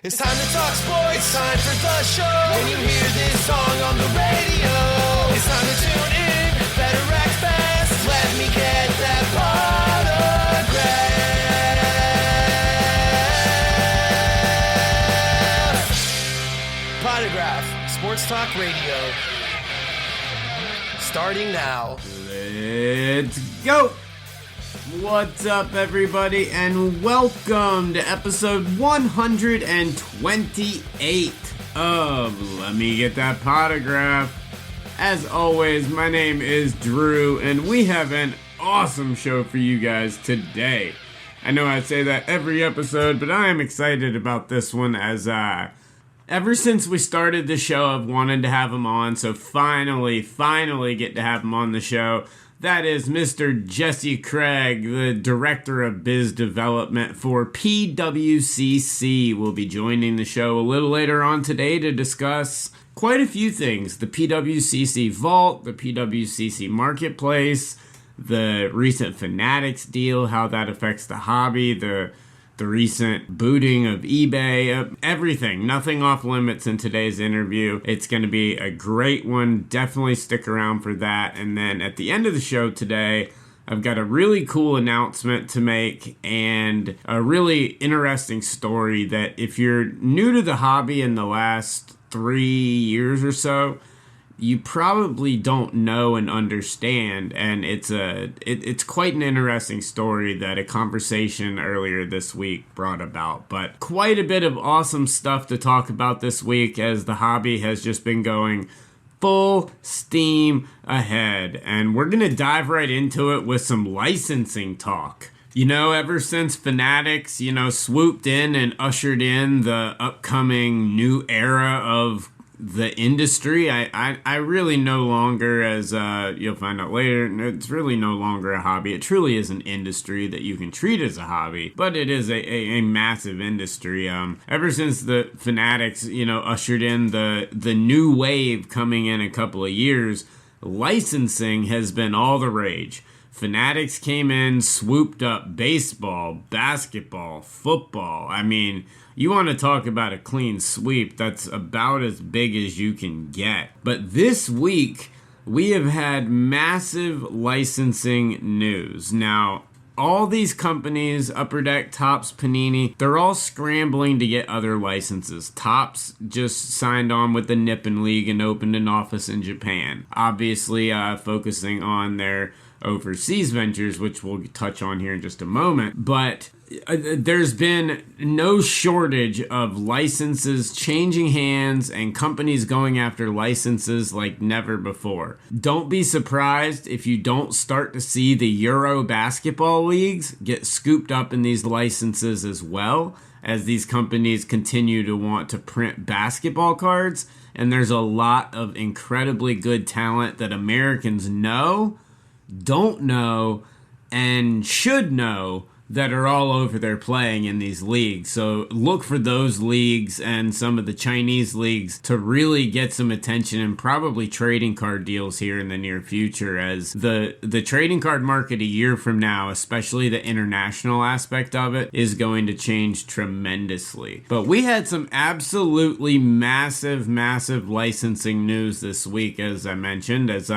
It's time to talk sports, it's time for the show. When you hear this song on the radio, it's time to tune in, better act fast. Let me get that autograph. Potograph, Sports Talk Radio. Starting now. Let's go! What's up, everybody, and welcome to episode 128 of Let Me Get That Potograph. As always, my name is Drew, and we have an awesome show for you guys today. I know I say that every episode, but I am excited about this one as ever since we started the show, I've wanted to have him on, so finally get to have him on the show. That is Mr. Jesse Craig, the Director of Biz Development for PWCC, will be joining the show a little later on today to discuss quite a few things. The PWCC Vault, the PWCC Marketplace, the recent Fanatics deal, how that affects the hobby, the recent booting of eBay, everything. Nothing off limits in today's interview. It's going to be a great one. Definitely stick around for that. And then at the end of the show today, I've got a really cool announcement to make and a really interesting story that if you're new to the hobby in the last 3 years or so, you probably don't know and understand, and it's quite an interesting story that a conversation earlier this week brought about. But quite a bit of awesome stuff to talk about this week as the hobby has just been going full steam ahead, and we're gonna dive right into it with some licensing talk. You know, ever since Fanatics, swooped in and ushered in the upcoming new era of the industry, I really no longer, as you'll find out later, it's really no longer a hobby. It truly is an industry that you can treat as a hobby, but it is a massive industry. Ever since the Fanatics, ushered in the new wave coming in a couple of years, licensing has been all the rage. Fanatics came in, swooped up baseball, basketball, football. I mean, you want to talk about a clean sweep, that's about as big as you can get. But this week, we have had massive licensing news. Now, all these companies, Upper Deck, Topps, Panini, they're all scrambling to get other licenses. Topps just signed on with the Nippon League and opened an office in Japan. Obviously, focusing on their overseas ventures, which we'll touch on here in just a moment. But there's been no shortage of licenses changing hands and companies going after licenses like never before. Don't be surprised if you don't start to see the Euro basketball leagues get scooped up in these licenses as well, as these companies continue to want to print basketball cards. And there's a lot of incredibly good talent that Americans know, don't know, and should know that are all over there playing in these leagues. So look for those leagues and some of the Chinese leagues to really get some attention and probably trading card deals here in the near future, as the trading card market a year from now, especially the international aspect of it, is going to change tremendously. But we had some absolutely massive licensing news this week, as I mentioned, as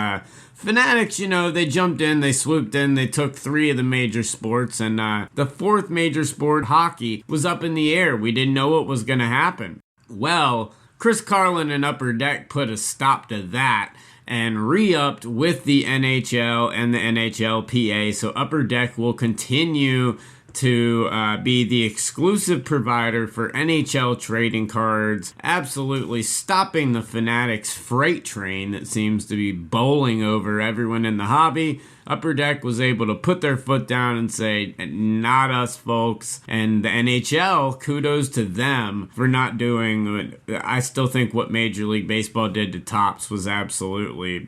Fanatics, they jumped in, they swooped in, they took 3 of the major sports, and the 4th major sport, hockey, was up in the air. We didn't know what was going to happen. Well, Chris Carlin and Upper Deck put a stop to that and re-upped with the NHL and the NHLPA, so Upper Deck will continue to be the exclusive provider for NHL trading cards, absolutely stopping the Fanatics freight train that seems to be bowling over everyone in the hobby. Upper Deck was able to put their foot down and say, not us, folks. And the NHL, kudos to them for not doing, I still think what Major League Baseball did to Topps was absolutely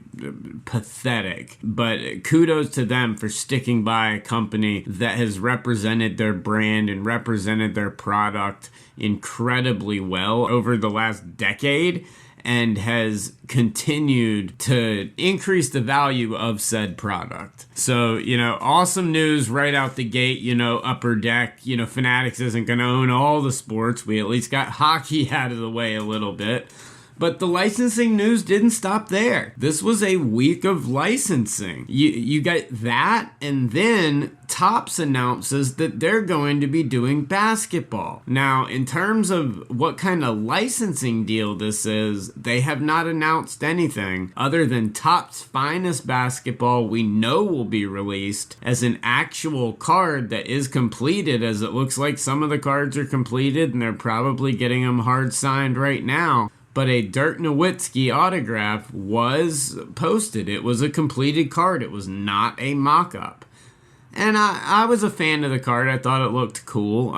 pathetic. But kudos to them for sticking by a company that has represented their brand and represented their product incredibly well over the last decade. and has continued to increase the value of said product. So, awesome news right out the gate. Upper Deck, Fanatics isn't going to own all the sports. We at least got hockey out of the way a little bit. But the licensing news didn't stop there. This was a week of licensing. You got that, and then Topps announces that they're going to be doing basketball. Now, in terms of what kind of licensing deal this is, they have not announced anything other than Topps' finest basketball we know will be released as an actual card that is completed, as it looks like some of the cards are completed and they're probably getting them hard signed right now. But a Dirk Nowitzki autograph was posted. It was a completed card. It was not a mock-up. And I was a fan of the card. I thought it looked cool.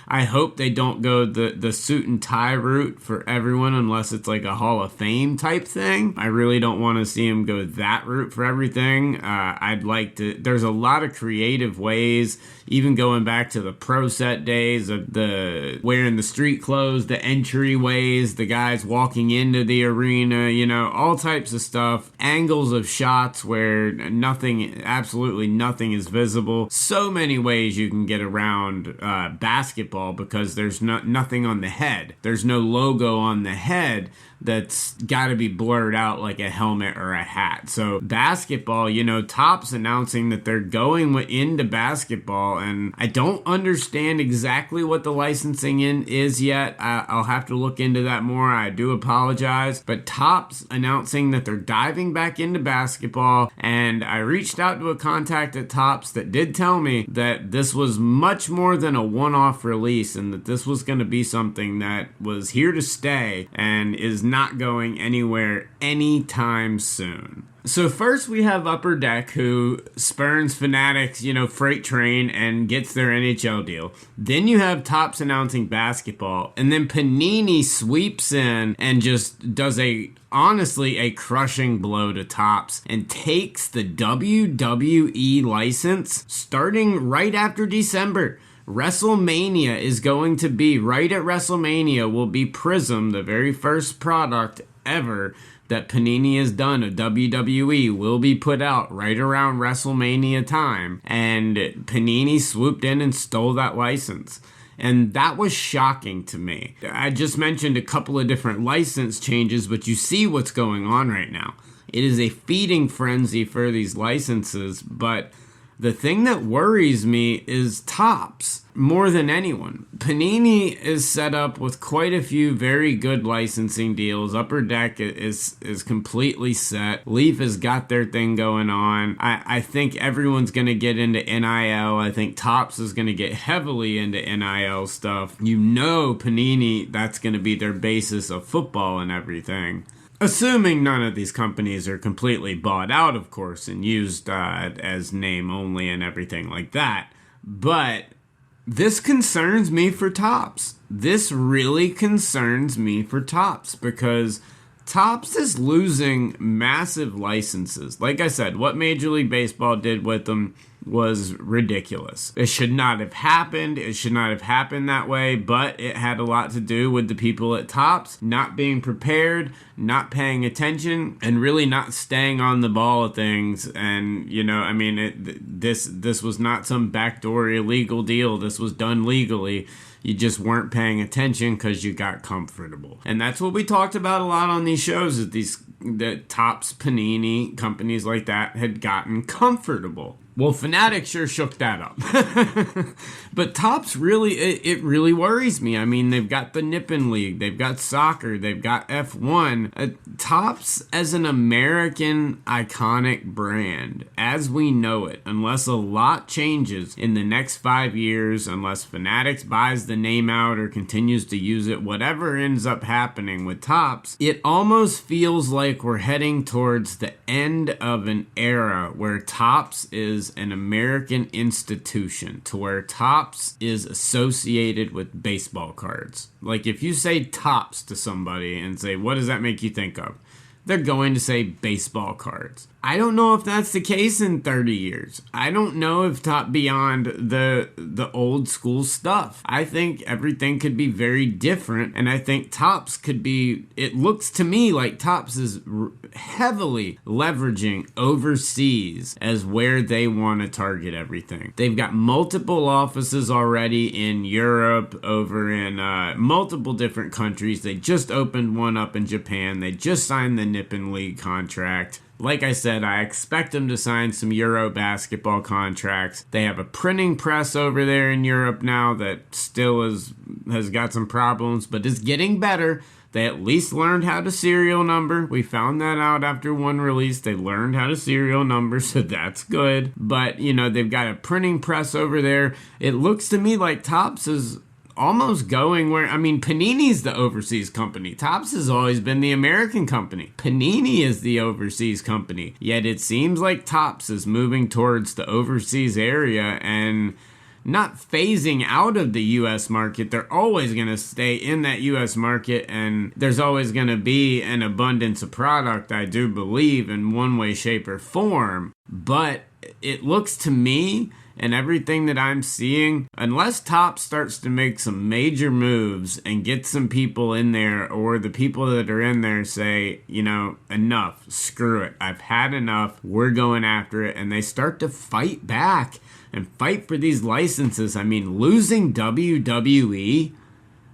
I hope they don't go the suit and tie route for everyone unless it's like a Hall of Fame type thing. I really don't want to see them go that route for everything. I'd like to... There's a lot of creative ways, even going back to the Pro Set days of the wearing the street clothes, the entryways, the guys walking into the arena, all types of stuff. Angles of shots where absolutely nothing is visible. So many ways you can get around basketball because there's nothing on the head. There's no logo on the head that's got to be blurred out like a helmet or a hat. So basketball, Topps announcing that they're going into basketball, and I don't understand exactly what the licensing is yet. I'll have to look into that more. I do apologize. But Topps announcing that they're diving back into basketball, and I reached out to a contact at Topps that did tell me that this was much more than a one-off release and that this was going to be something that was here to stay and is not going anywhere anytime soon. So first we have Upper Deck, who spurns Fanatics, freight train, and gets their NHL deal. Then you have Topps announcing basketball, and then Panini sweeps in and just does honestly a crushing blow to Topps and takes the WWE license starting right after December. WrestleMania is going to be, right at WrestleMania will be Prism, the very first product ever that Panini has done of WWE, will be put out right around WrestleMania time. And Panini swooped in and stole that license. And that was shocking to me. I just mentioned a couple of different license changes, but you see what's going on right now. It is a feeding frenzy for these licenses, but the thing that worries me is Topps more than anyone. Panini is set up with quite a few very good licensing deals. Upper Deck is completely set. Leaf has got their thing going on. I think everyone's going to get into NIL. I think Topps is going to get heavily into NIL stuff. Panini, that's going to be their basis of football and everything. Assuming none of these companies are completely bought out, of course, and used as name only and everything like that. But this concerns me for Topps. This really concerns me for Topps because Topps is losing massive licenses. Like I said, what Major League Baseball did with them was ridiculous. It should not have happened. It should not have happened that way, but it had a lot to do with the people at Topps not being prepared, not paying attention, and really not staying on the ball of things. And, this was not some backdoor illegal deal. This was done legally. You just weren't paying attention because you got comfortable. And that's what we talked about a lot on these shows, is the Topps, Panini, companies like that had gotten comfortable. Well, Fanatics sure shook that up. But Topps it really worries me. I mean, they've got the Nippon League, they've got soccer, they've got F1. Topps as an American iconic brand, as we know it, unless a lot changes in the next 5 years, unless Fanatics buys the name out or continues to use it, whatever ends up happening with Topps, it almost feels like we're heading towards the end of an era where Topps is an American institution, to where Topps is associated with baseball cards. Like, if you say Topps to somebody and say, what does that make you think of? They're going to say baseball cards. I don't know if that's the case in 30 years. I don't know if beyond the old school stuff. I think everything could be very different, and I think Topps could be, it looks to me like Topps is heavily leveraging overseas as where they want to target everything. They've got multiple offices already in Europe, over in multiple different countries. They just opened one up in Japan. They just signed the Nippon League contract. Like I said, I expect them to sign some Euro basketball contracts. They have a printing press over there in Europe now that still has got some problems, but is getting better. They at least learned how to serial number. We found that out after one release. They learned how to serial number, so that's good. But, they've got a printing press over there. It looks to me like Topps is almost going where, Panini's the overseas company. Topps has always been the American company. Panini is the overseas company. Yet it seems like Topps is moving towards the overseas area and not phasing out of the U.S. market. They're always going to stay in that U.S. market, and there's always going to be an abundance of product, I do believe, in one way, shape, or form. But it looks to me, and everything that I'm seeing, unless Topps starts to make some major moves and get some people in there, or the people that are in there say, enough, screw it, I've had enough, we're going after it, and they start to fight back and fight for these licenses. Losing WWE,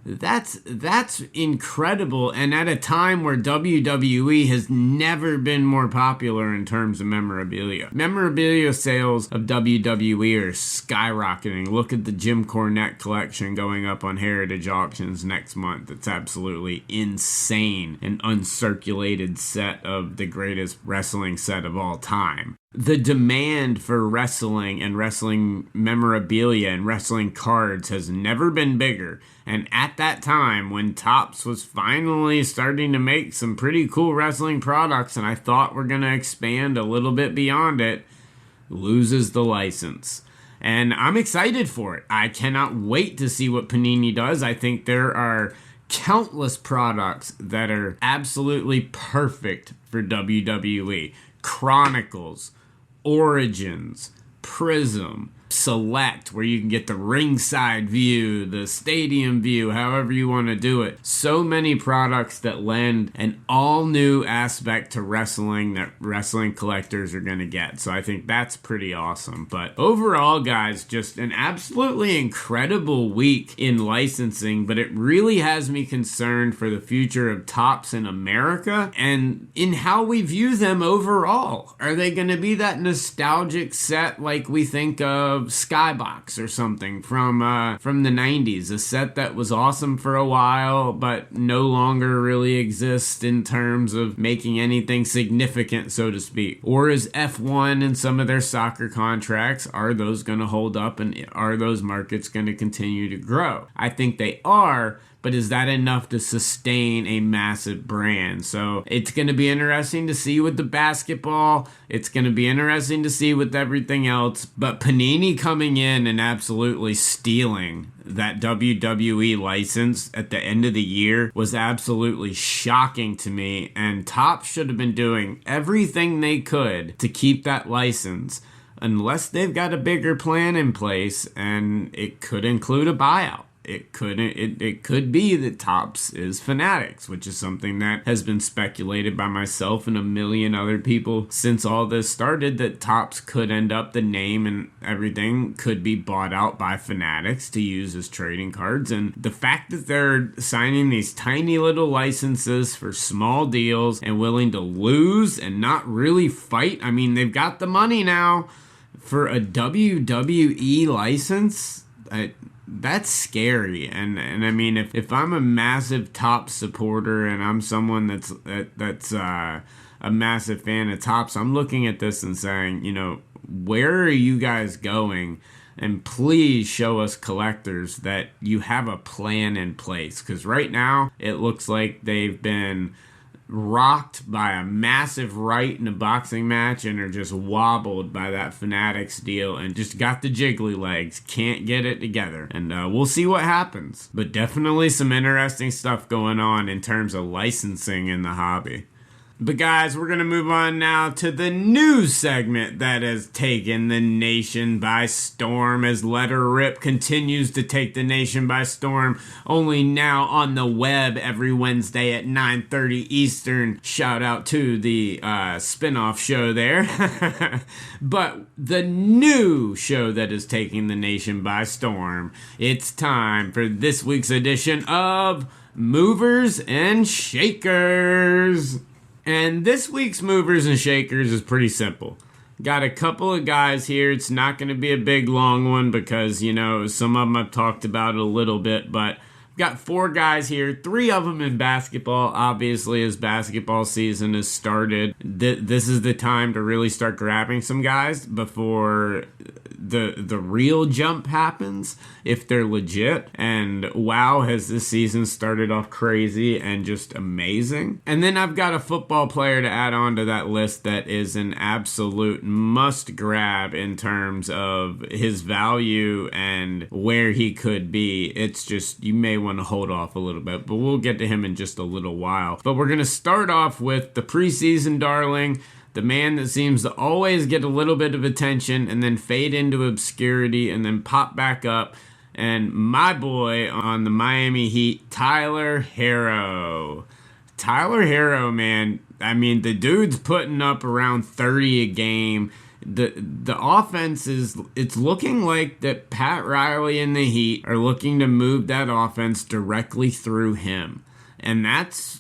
that's incredible, and at a time where WWE has never been more popular in terms of memorabilia. Memorabilia sales of WWE are skyrocketing. Look at the Jim Cornette collection going up on Heritage Auctions next month. It's absolutely insane. An uncirculated set of the greatest wrestling set of all time. The demand for wrestling and wrestling memorabilia and wrestling cards has never been bigger. And at that time, when Topps was finally starting to make some pretty cool wrestling products, and I thought we're going to expand a little bit beyond it, loses the license. And I'm excited for it. I cannot wait to see what Panini does. I think there are countless products that are absolutely perfect for WWE. Chronicles, Origins, Prism, Select, where you can get the ringside view, the stadium view, however you want to do it. So many products that lend an all-new aspect to wrestling that wrestling collectors are going to get. So I think that's pretty awesome. But overall, guys, just an absolutely incredible week in licensing, but it really has me concerned for the future of Topps in America and in how we view them overall. Are they going to be that nostalgic set like we think of Skybox or something from the 90s, a set that was awesome for a while but no longer really exists in terms of making anything significant, so to speak? Or is F1 and some of their soccer contracts, are those going to hold up, and are those markets going to continue to grow? I think they are, but is that enough to sustain a massive brand? So it's going to be interesting to see with the basketball. It's going to be interesting to see with everything else. But Panini coming in and absolutely stealing that WWE license at the end of the year was absolutely shocking to me. And Topps should have been doing everything they could to keep that license, unless they've got a bigger plan in place, and it could include a buyout. It could be that Topps is Fanatics, which is something that has been speculated by myself and a million other people since all this started, that Topps could end up, the name and everything could be bought out by Fanatics to use as trading cards. And the fact that they're signing these tiny little licenses for small deals and willing to lose and not really fight, they've got the money now for a WWE license. That's scary, and if I'm a massive Topps supporter and I'm someone that's a massive fan of Topps, I'm looking at this and saying, where are you guys going? And please show us collectors that you have a plan in place, because right now it looks like they've been rocked by a massive right in a boxing match and are just wobbled by that Fanatics deal and just got the jiggly legs, can't get it together. And we'll see what happens. But definitely some interesting stuff going on in terms of licensing in the hobby. But guys, we're going to move on now to the news segment that has taken the nation by storm as Letter Rip continues to take the nation by storm, only now on the web every Wednesday at 9:30 Eastern. Shout out to the spin-off show there. But the new show that is taking the nation by storm, it's time for this week's edition of Movers and Shakers. And this week's Movers and Shakers is pretty simple. Got a couple of guys here. It's not going to be a big, long one because, you know, some of them I've talked about a little bit. But I've got 4 guys here, 3 of them in basketball. Obviously, as basketball season has started, this is the time to really start grabbing some guys before the real jump happens, if they're legit. And wow, has this season started off crazy and just amazing. And then I've got a football player to add on to that list that is an absolute must grab in terms of his value and where he could be. It's just, you may want to hold off a little bit, but we'll get to him in just a little while. But we're going to start off with the preseason darling, the man that seems to always get a little bit of attention and then fade into obscurity and then pop back up. And my boy on the Miami Heat, Tyler Herro. Tyler Herro, man, I mean, the dude's putting up around 30 a game. The offense it's looking like that Pat Riley and the Heat are looking to move that offense directly through him. And that's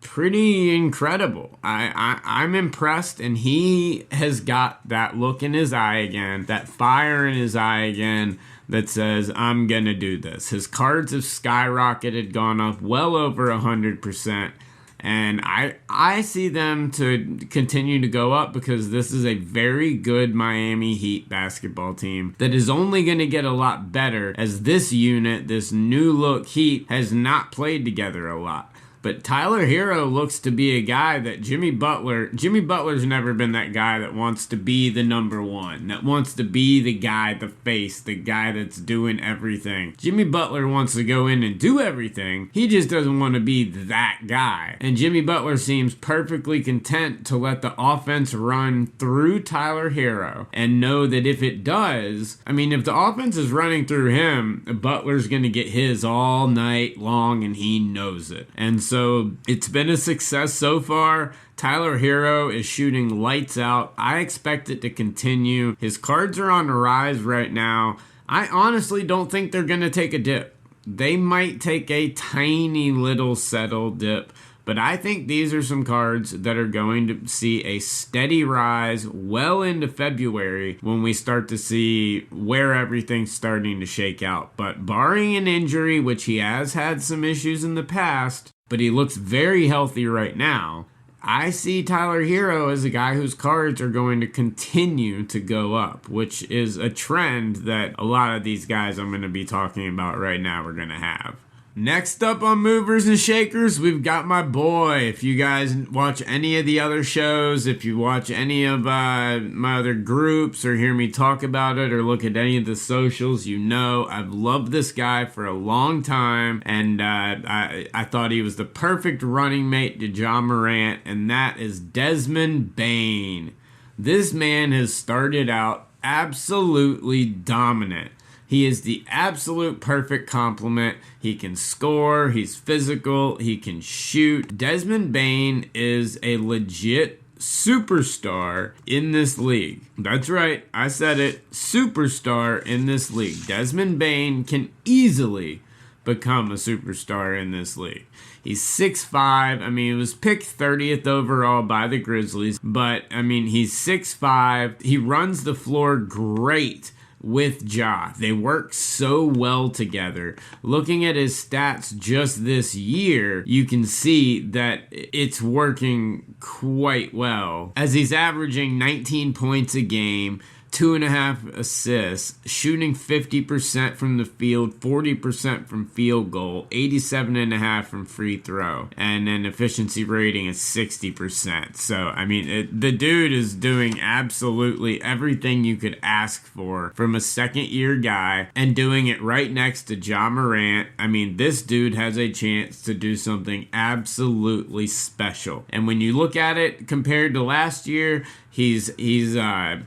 pretty incredible. I'm impressed, and he has got that look in his eye again, that fire in his eye again that says, I'm gonna do this. His cards have skyrocketed, gone up well over 100%, and I see them to continue to go up because this is a very good Miami Heat basketball team that is only going to get a lot better as this unit, this new look Heat, has not played together a lot. But Tyler Herro looks to be a guy that Jimmy Butler's never been that guy that wants to be the number one, that wants to be the guy, the face, the guy that's doing everything. Jimmy Butler wants to go in and do everything. He just doesn't want to be that guy. And Jimmy Butler seems perfectly content to let the offense run through Tyler Herro and know that if it does, I mean, if the offense is running through him, Butler's going to get his all night long, and he knows it. And so it's been a success so far. Tyler Herro is shooting lights out. I expect it to continue. His cards are on the rise right now. I honestly don't think they're going to take a dip. They might take a tiny little settle dip, but I think these are some cards that are going to see a steady rise well into February when we start to see where everything's starting to shake out. But barring an injury, which he has had some issues in the past, but he looks very healthy right now, I see Tyler Herro as a guy whose cards are going to continue to go up, which is a trend that a lot of these guys I'm going to be talking about right now are going to have. Next up on Movers and Shakers, we've got my boy. If you guys watch any of the other shows, if you watch any of my other groups or hear me talk about it or look at any of the socials, you know I've loved this guy for a long time, and I thought he was the perfect running mate to John Morant, and that is Desmond Bane. This man has started out absolutely dominant. He is the absolute perfect complement. He can score, he's physical, he can shoot. Desmond Bain is a legit superstar in this league. That's right, I said it, superstar in this league. Desmond Bain can easily become a superstar in this league. He's 6'5". I mean, he was picked 30th overall by the Grizzlies, but I mean, he's 6'5". He runs the floor great with Ja. They work so well together. Looking at his stats just this year, you can see that it's working quite well, as he's averaging 19 points a game, 2.5 assists, shooting 50% from the field, 40% from field goal, 87.5 from free throw, and an efficiency rating of 60%. So, I mean, the dude is doing absolutely everything you could ask for from a second-year guy, and doing it right next to Ja Morant. I mean, this dude has a chance to do something absolutely special. And when you look at it compared to last year, he's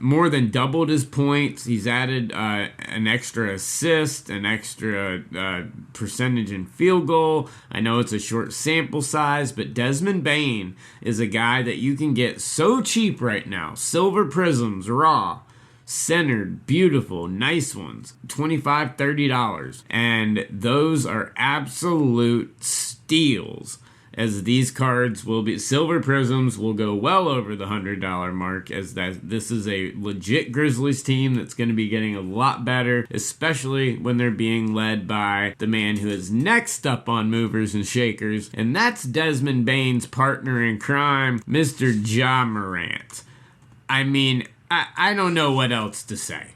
more than doubled his points. He's added an extra assist, an extra percentage in field goal. I know it's a short sample size, but Desmond Bane is a guy that you can get so cheap right now. Silver Prisms, raw, centered, beautiful, nice ones, $25, $30. And those are absolute steals, as these cards will be. Silver Prisms will go well over the $100 mark, as this is a legit Grizzlies team that's going to be getting a lot better, especially when they're being led by the man who is next up on Movers and Shakers, and that's Desmond Bane's partner in crime, Mr. Ja Morant. I mean, I don't know what else to say.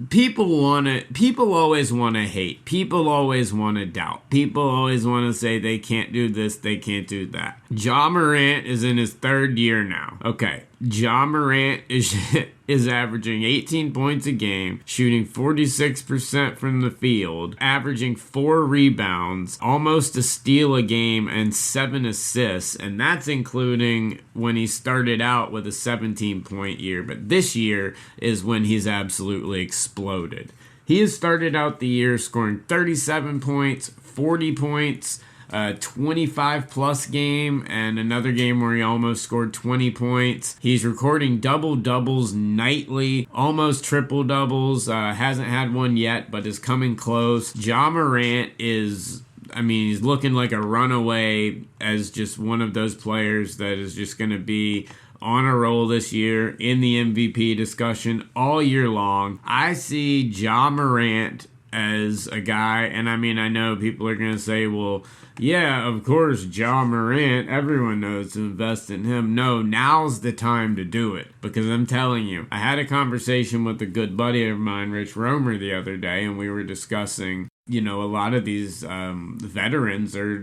People always want to hate. People always want to doubt. People always want to say they can't do this, they can't do that. Ja Morant is in his third year now. Okay, Ja Morant is averaging 18 points a game, shooting 46% from the field, averaging 4 rebounds, almost a steal a game, and 7 assists, and that's including when he started out with a 17-point year. But this year is when he's absolutely exploded. He has started out the year scoring 37 points, 40 points, 25-plus game, and another game where he almost scored 20 points. He's recording double-doubles nightly, almost triple-doubles. Hasn't had one yet, but is coming close. Ja Morant is... I mean, he's looking like a runaway as just one of those players that is just going to be on a roll this year in the MVP discussion all year long. I see Ja Morant as a guy, and I mean, I know people are going to say, well, yeah, of course, Ja Morant, everyone knows to invest in him. No, now's the time to do it, because I'm telling you, I had a conversation with a good buddy of mine, Rich Romer, the other day, and we were discussing, you know, a lot of these veterans are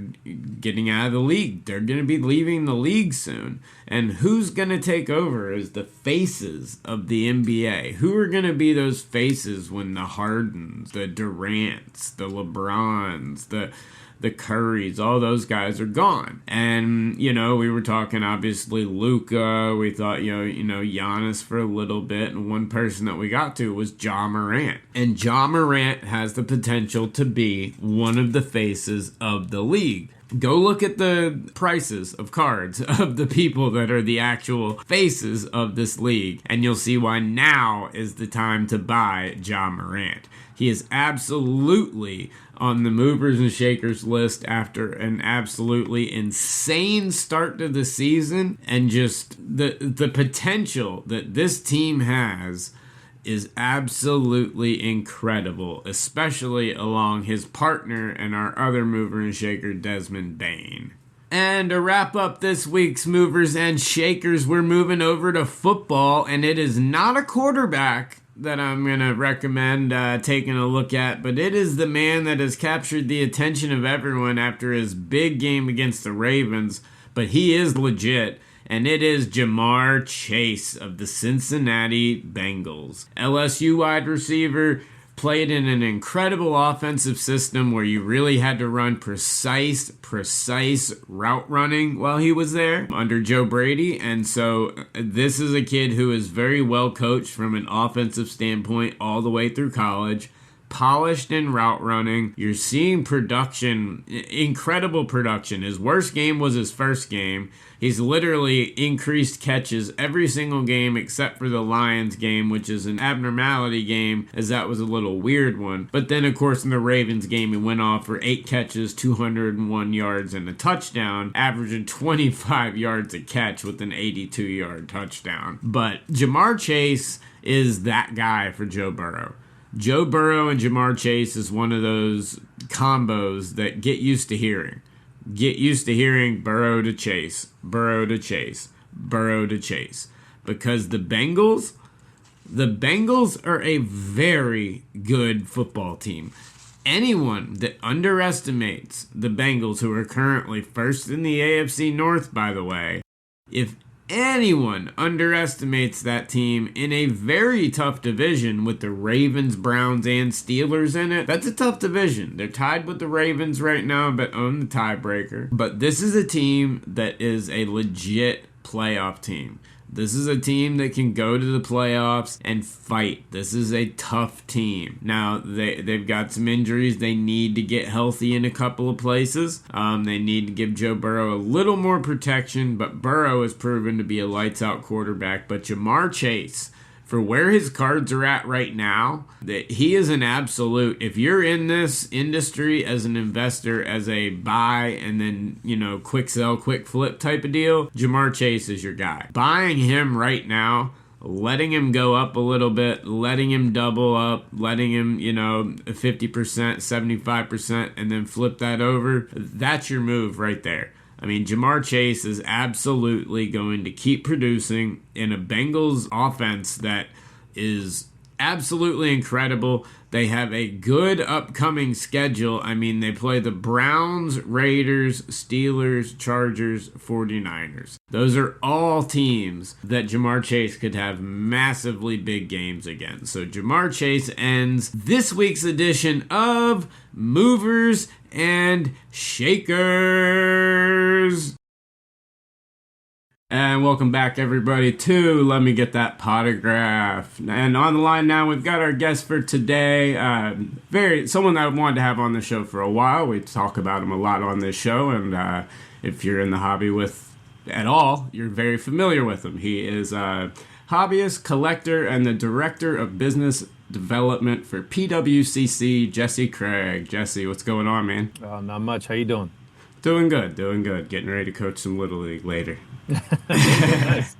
getting out of the league. They're going to be leaving the league soon. And who's going to take over as the faces of the NBA? Who are going to be those faces when the Hardens, the Durants, the LeBrons, the Currys, all those guys are gone? And, you know, we were talking, obviously, Luka. We thought, you know, Giannis for a little bit. And one person that we got to was Ja Morant. And Ja Morant has the potential to be one of the faces of the league. Go look at the prices of cards of the people that are the actual faces of this league, and you'll see why now is the time to buy Ja Morant. He is absolutely on the movers and shakers list after an absolutely insane start to the season, and just the potential that this team has is absolutely incredible, especially along his partner and our other mover and shaker, Desmond Bane. And to wrap up this week's movers and shakers, we're moving over to football, and it is not a quarterback that I'm going to recommend taking a look at, but it is the man that has captured the attention of everyone after his big game against the Ravens, but he is legit. And it is Ja'Marr Chase of the Cincinnati Bengals. LSU wide receiver, played in an incredible offensive system where you really had to run precise route running while he was there under Joe Brady. And so this is a kid who is very well coached from an offensive standpoint all the way through college. Polished in route running. You're seeing production, incredible production. His worst game was his first game. He's literally increased catches every single game except for the Lions game, which is an abnormality game, as that was a little weird one. But then, of course, in the Ravens game, he went off for 8 catches, 201 yards, and a touchdown, averaging 25 yards a catch with an 82-yard touchdown. But Ja'Marr Chase is that guy for Joe Burrow. Joe Burrow and Ja'Marr Chase is one of those combos that get used to hearing. Get used to hearing Burrow to Chase, Burrow to Chase, Burrow to Chase. Because the Bengals, The Bengals are a very good football team. Anyone that underestimates the Bengals, who are currently first in the AFC North, by the way, if anyone underestimates that team in a very tough division with the Ravens, Browns, and Steelers in it, that's a tough division. They're tied with the Ravens right now, but own the tiebreaker. But this is a team that is a legit playoff team. This is a team that can go to the playoffs and fight. This is a tough team. Now, they've got some injuries. They need to get healthy in a couple of places. They need to give Joe Burrow a little more protection, but Burrow has proven to be a lights-out quarterback. But Jamar Chase, for where his cards are at right now, that he is an absolute. If you're in this industry as an investor, as a buy and then, quick sell, quick flip type of deal, Jamar Chase is your guy. Buying him right now, letting him go up a little bit, letting him double up, letting him, 50%, 75%, and then flip that over, that's your move right there. I mean, Jamar Chase is absolutely going to keep producing in a Bengals offense that is absolutely incredible. They have a good upcoming schedule. I mean, they play the Browns, Raiders, Steelers, Chargers, 49ers. Those are all teams that Jamar Chase could have massively big games against. So Jamar Chase ends this week's edition of Movers and Shakers. And welcome back, everybody, to Let Me Get That Potograph. And on the line now, we've got our guest for today. Someone that I wanted to have on the show for a while. We talk about him a lot on this show, and if you're in the hobby at all, you're very familiar with him. He is a hobbyist, collector, and the director of business development for PWCC, Jesse Craig. Jesse, what's going on, man? Not much. How you doing? Doing good. Getting ready to coach some Little League later. Nice.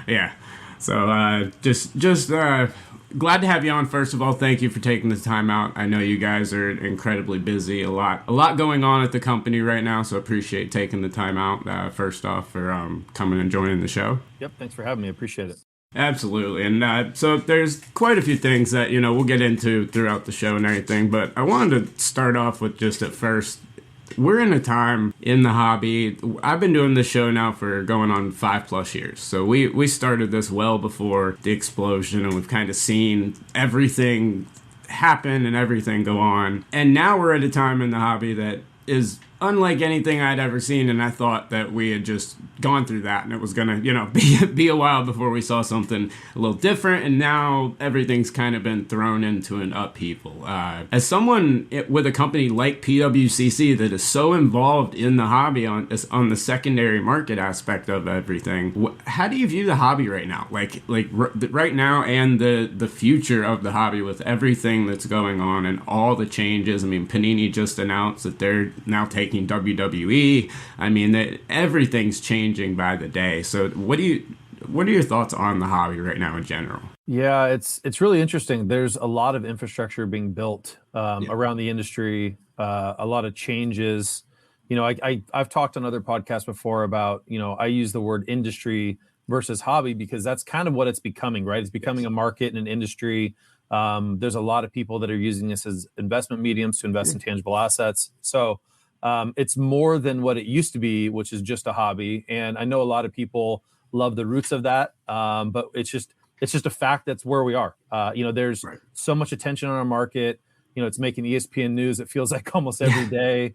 Yeah. So just glad to have you on. First of all, thank you for taking the time out. I know you guys are incredibly busy. A lot going on at the company right now, so appreciate taking the time out. First off, for coming and joining the show. Yep. Thanks for having me. I appreciate it. Absolutely. And so there's quite a few things that, we'll get into throughout the show and everything, but I wanted to start off with just at first, we're in a time in the hobby. I've been doing this show now for going on 5+ years. So we started this well before the explosion, and we've kind of seen everything happen and everything go on. And now we're at a time in the hobby that is unlike anything I'd ever seen, and I thought that we had just gone through that and it was gonna, be a while before we saw something a little different, and now everything's kind of been thrown into an upheaval. As someone with a company like PWCC that is so involved in the hobby on the secondary market aspect of everything, how do you view the hobby right now? Like right now, and the future of the hobby with everything that's going on and all the changes. I mean, Panini just announced that they're now taking WWE. I mean, that everything's changing by the day. So what are your thoughts on the hobby right now in general? Yeah, it's really interesting. There's a lot of infrastructure being built around the industry, a lot of changes. I've talked on other podcasts before about, I use the word industry versus hobby because that's kind of what it's becoming, right? It's becoming a market and an industry. There's a lot of people that are using this as investment mediums to invest in tangible assets. So it's more than what it used to be, which is just a hobby. And I know a lot of people love the roots of that, but it's just a fact that's where we are. There's so much attention on our market. It's making ESPN news. It feels like almost every day.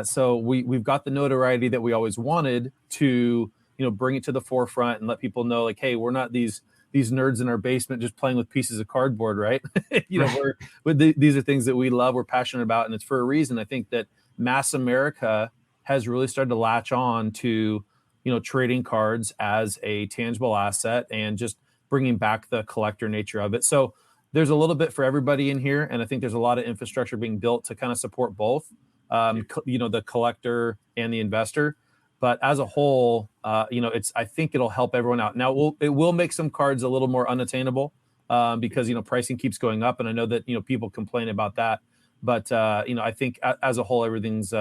So we've got the notoriety that we always wanted to, bring it to the forefront and let people know, like, hey, we're not these nerds in our basement just playing with pieces of cardboard, right? These are things that we love, we're passionate about, and it's for a reason. I think that mass America has really started to latch on to, trading cards as a tangible asset and just bringing back the collector nature of it. So there's a little bit for everybody in here. And I think there's a lot of infrastructure being built to kind of support both, the collector and the investor. But as a whole, I think it'll help everyone out. Now, it will make some cards a little more unattainable because, pricing keeps going up. And I know that, people complain about that. But, I think as a whole, everything's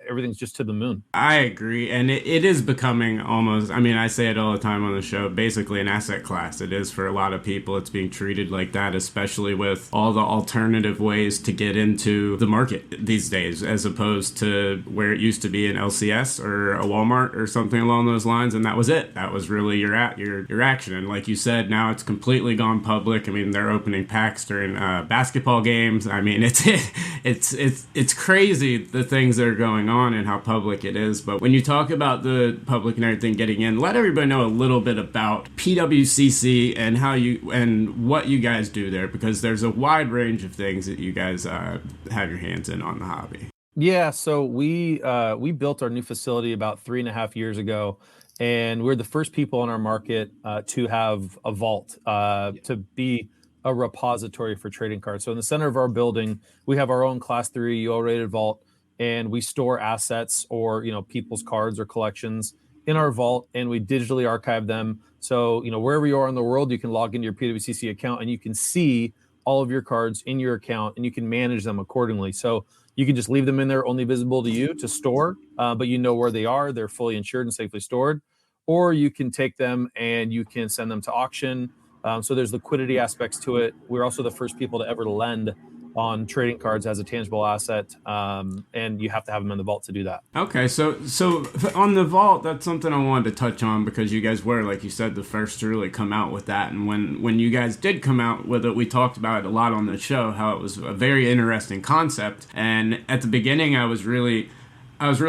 everything's just to the moon. I agree. And it is becoming almost, I mean, I say it all the time on the show, basically an asset class. It is for a lot of people. It's being treated like that, especially with all the alternative ways to get into the market these days, as opposed to where it used to be an LCS or a Walmart or something along those lines. And that was it. That was really your action. And like you said, now it's completely gone public. I mean, they're opening packs during basketball games. I mean, it's crazy the things that are going on and how public it is. But when you talk about the public and everything getting in, let everybody know a little bit about PWCC and how you and what you guys do there, because there's a wide range of things that you guys have your hands in on the hobby. Yeah, so we built our new facility about 3.5 years ago, and we're the first people in our market to have a vault, to be a repository for trading cards. So in the center of our building, we have our own Class 3 UL rated vault, and we store assets or people's cards or collections in our vault, and we digitally archive them. So wherever you are in the world, you can log into your PWCC account and you can see all of your cards in your account, and you can manage them accordingly. So you can just leave them in there, only visible to you to store, but you know where they are. They're fully insured and safely stored. Or you can take them and you can send them to auction. So there's liquidity aspects to it. We're also the first people to ever lend on trading cards as a tangible asset, and you have to have them in the vault to do that. Okay, so on the vault, that's something I wanted to touch on, because you guys were, like you said, the first to really come out with that. And when you guys did come out with it, we talked about it a lot on the show, how it was a very interesting concept. And at the beginning, I was really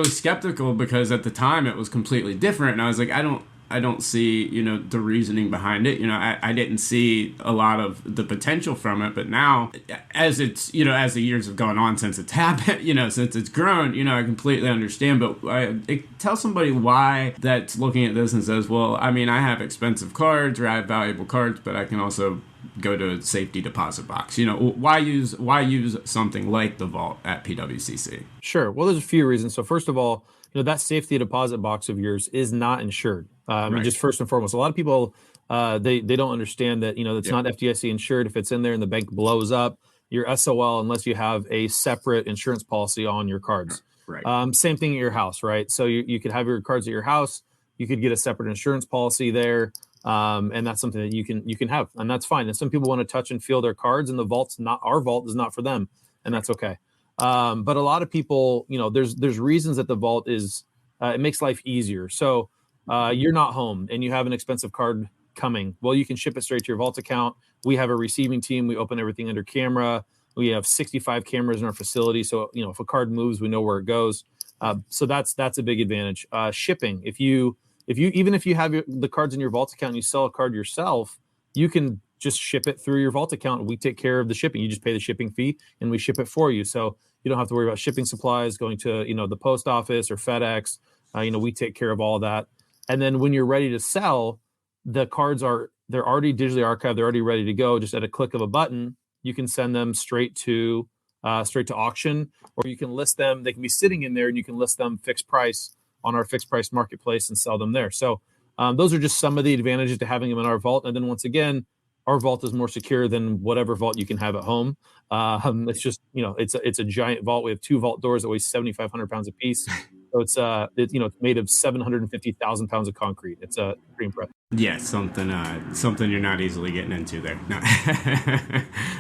skeptical, because at the time it was completely different, and I was like, I don't see, the reasoning behind it. I didn't see a lot of the potential from it. But now, as it's, as the years have gone on since it's happened, since it's grown, I completely understand. But tell somebody why that's looking at this and says, well, I mean, I have expensive cards or I have valuable cards, but I can also go to a safety deposit box. Why use something like the vault at PWCC? Sure. Well, there's a few reasons. So first of all, that safety deposit box of yours is not insured. I mean, just first and foremost, a lot of people, they don't understand that, it's not FDIC insured. If it's in there and the bank blows up, you're SOL unless you have a separate insurance policy on your cards. Right. Same thing at your house, right? So you could have your cards at your house. You could get a separate insurance policy there. And that's something that you can have, and that's fine. And some people want to touch and feel their cards, and our vault is not for them, and that's okay. But a lot of people, there's reasons that the vault is, it makes life easier. So you're not home and you have an expensive card coming. Well, you can ship it straight to your vault account. We have a receiving team. We open everything under camera. We have 65 cameras in our facility. So, if a card moves, we know where it goes. So that's a big advantage. Shipping. Even if you have the cards in your vault account and you sell a card yourself, you can just ship it through your vault account. We take care of the shipping. You just pay the shipping fee and we ship it for you. So you don't have to worry about shipping supplies going to, the post office or FedEx. We take care of all of that. And then when you're ready to sell, the cards they're already digitally archived. They're already ready to go. Just at a click of a button, you can send them straight to auction, or you can list them. They can be sitting in there and you can list them fixed price on our fixed price marketplace and sell them there. So those are just some of the advantages to having them in our vault. And then once again, our vault is more secure than whatever vault you can have at home. It's just, it's a giant vault. We have 2 vault doors that weigh 7,500 pounds a piece. So it's made of 750,000 pounds of concrete. It's pretty impressive. Yeah, something you're not easily getting into there. No.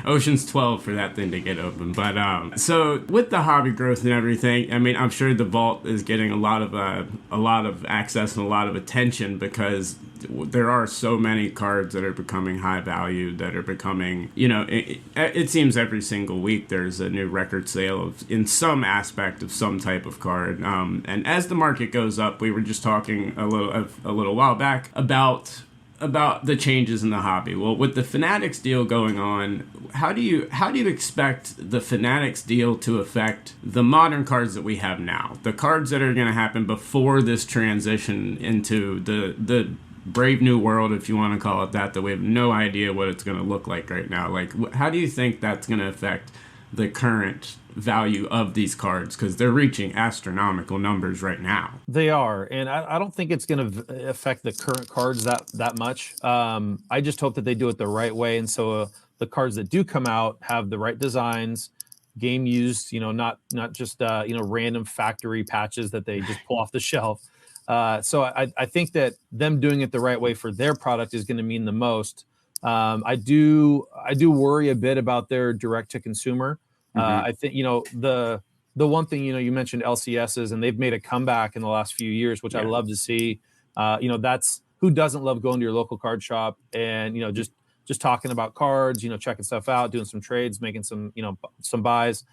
Ocean's 12 for that thing to get open. But so with the hobby growth and everything, I mean, I'm sure the vault is getting a lot of access and a lot of attention, because there are so many cards that are becoming high value, that are becoming, it seems every single week there's a new record sale in some aspect of some type of card. And as the market goes up, we were just talking a little while back about the changes in the hobby. Well, with the Fanatics deal going on, how do you expect the Fanatics deal to affect the modern cards that we have now? The cards that are going to happen before this transition into the brave new world, if you want to call it that we have no idea what it's going to look like right now. Like, how do you think that's going to affect the current value of these cards, because they're reaching astronomical numbers right now? They are, and I don't think it's going to affect the current cards that much. I just hope that they do it the right way, and so the cards that do come out have the right designs, game used, not just random factory patches that they just pull off the shelf. So I think that them doing it the right way for their product is going to mean the most. I do worry a bit about their direct to consumer. I think the one thing, you mentioned LCSs, and they've made a comeback in the last few years, which I love to see. That's who doesn't love going to your local card shop and just talking about cards, checking stuff out, doing some trades, making some buys.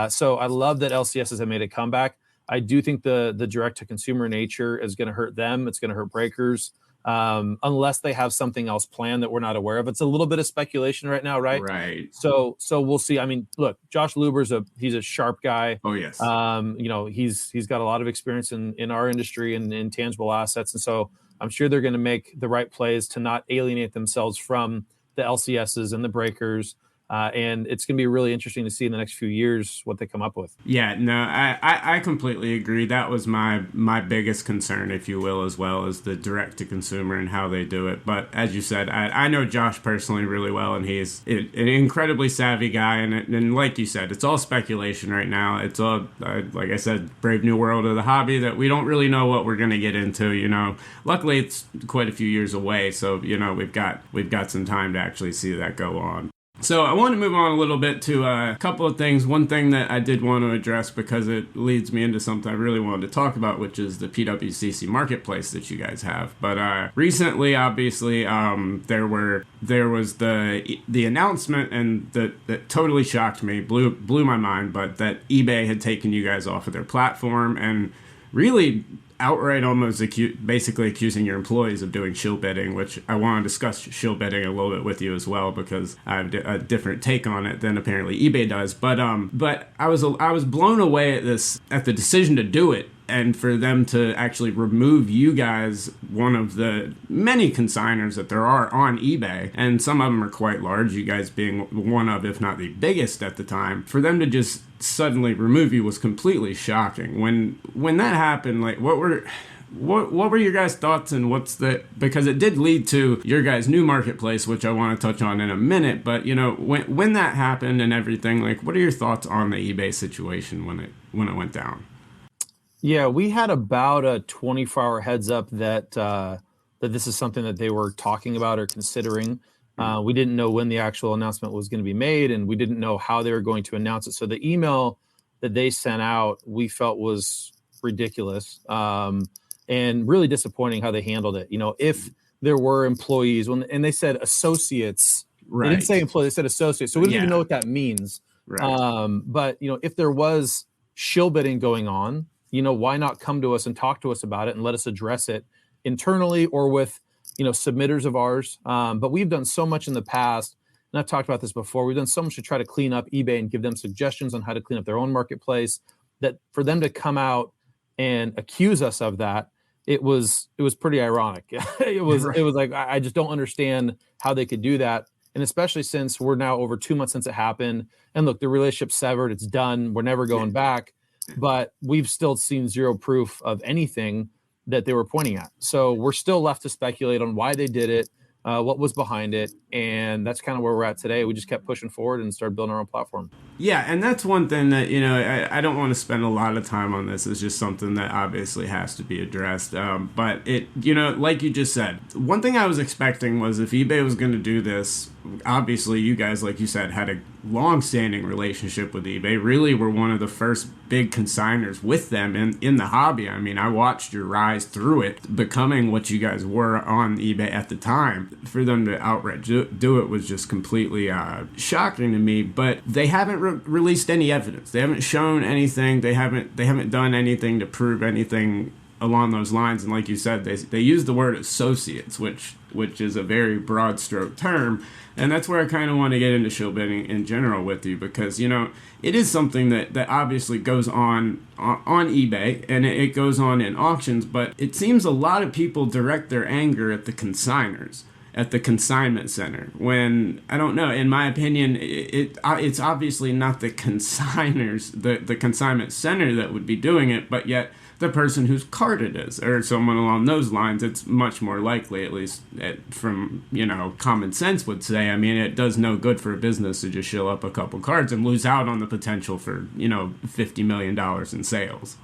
So I love that LCSs have made a comeback. I do think the direct to consumer nature is going to hurt them. It's going to hurt breakers. Unless they have something else planned that we're not aware of. It's a little bit of speculation right now, right? Right. So we'll see. I mean, look, Josh Luber's he's a sharp guy. Oh yes. He's got a lot of experience in our industry and in tangible assets, and so I'm sure they're going to make the right plays to not alienate themselves from the LCSs and the breakers. And it's going to be really interesting to see in the next few years what they come up with. Yeah, no, I completely agree. That was my biggest concern, if you will, as well as the direct-to-consumer and how they do it. But as you said, I know Josh personally really well, and he's an incredibly savvy guy. And like you said, it's all speculation right now. It's all, like I said, brave new world of the hobby that we don't really know what we're going to get into, Luckily, it's quite a few years away, so, we've got some time to actually see that go on. So I want to move on a little bit to a couple of things. One thing that I did want to address because it leads me into something I really wanted to talk about, which is the PWCC Marketplace that you guys have. But recently, obviously, there was the announcement, and that totally shocked me, blew my mind, but that eBay had taken you guys off of their platform and really outright almost basically accusing your employees of doing shill bidding, which I want to discuss shill bidding a little bit with you as well, because I have a different take on it than apparently eBay does. But I was blown away at the decision to do it, and for them to actually remove you guys, one of the many consigners that there are on eBay, and some of them are quite large, you guys being one of, if not the biggest at the time, for them to just suddenly remove you was completely shocking. When that happened, like, what were your guys' thoughts, and because it did lead to your guys' new marketplace, which I want to touch on in a minute, but when that happened and everything, like, what are your thoughts on the eBay situation when it went down? Yeah, we had about a 24-hour heads up that this is something that they were talking about or considering. We didn't know when the actual announcement was going to be made, and we didn't know how they were going to announce it. So the email that they sent out, we felt was ridiculous and really disappointing how they handled it. If there were employees, and they said associates, right. They didn't say employees, they said associates. So we don't even know what that means. Right. But if there was shill bidding going on, why not come to us and talk to us about it and let us address it internally or with, submitters of ours. But we've done so much in the past, and I've talked about this before. We've done so much to try to clean up eBay and give them suggestions on how to clean up their own marketplace, that for them to come out and accuse us of that, it was pretty ironic. It was like, I just don't understand how they could do that. And especially since we're now over 2 months since it happened. And look, the relationship's severed. It's done. We're never going back. But we've still seen zero proof of anything that they were pointing at. So we're still left to speculate on why they did it, what was behind it. And that's kind of where we're at today. We just kept pushing forward and started building our own platform. Yeah, and that's one thing that, I don't want to spend a lot of time on this. It's just something that obviously has to be addressed. But it, like you just said, one thing I was expecting was if eBay was going to do this, obviously you guys, like you said, had a long-standing relationship with eBay. Really were one of the first big consigners with them in the hobby. I mean, I watched your rise through it, becoming what you guys were on eBay at the time. For them to outright do it was just completely shocking to me. But they haven't released any evidence. They haven't shown anything. They haven't done anything to prove anything along those lines. And like you said, they use the word associates, which is a very broad stroke term. And that's where I kind of want to get into shill bidding in general with you, because, it is something that obviously goes on eBay, and it goes on in auctions, but it seems a lot of people direct their anger at the consigners, at the consignment center, when, I don't know, in my opinion, it's obviously not the consigners, the consignment center that would be doing it, but yet the person whose card it is, or someone along those lines. It's much more likely, at least from, common sense would say. I mean, it does no good for a business to just show up a couple cards and lose out on the potential for, $50 million in sales.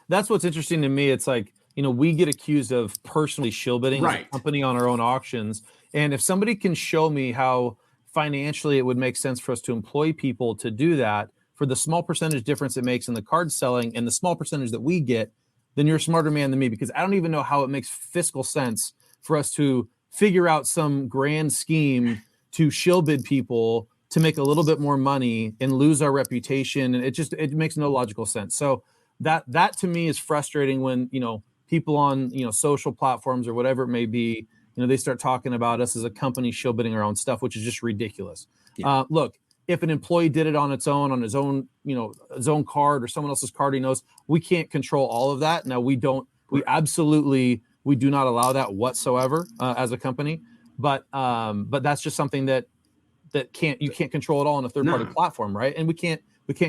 That's what's interesting to me. It's like, we get accused of personally shill bidding as a company on our own auctions. And if somebody can show me how financially it would make sense for us to employ people to do that for the small percentage difference it makes in the card selling and the small percentage that we get, then you're a smarter man than me, because I don't even know how it makes fiscal sense for us to figure out some grand scheme to shill bid people to make a little bit more money and lose our reputation. And it makes no logical sense. So that to me is frustrating when, people on, social platforms or whatever it may be, they start talking about us as a company shill bidding our own stuff, which is just ridiculous. Yeah. Look, if an employee did it on his own, his own card or someone else's card, he knows we can't control all of that. Now we do not allow that whatsoever as a company, but that's just something that you can't control at all on a third party platform. Right. And we can't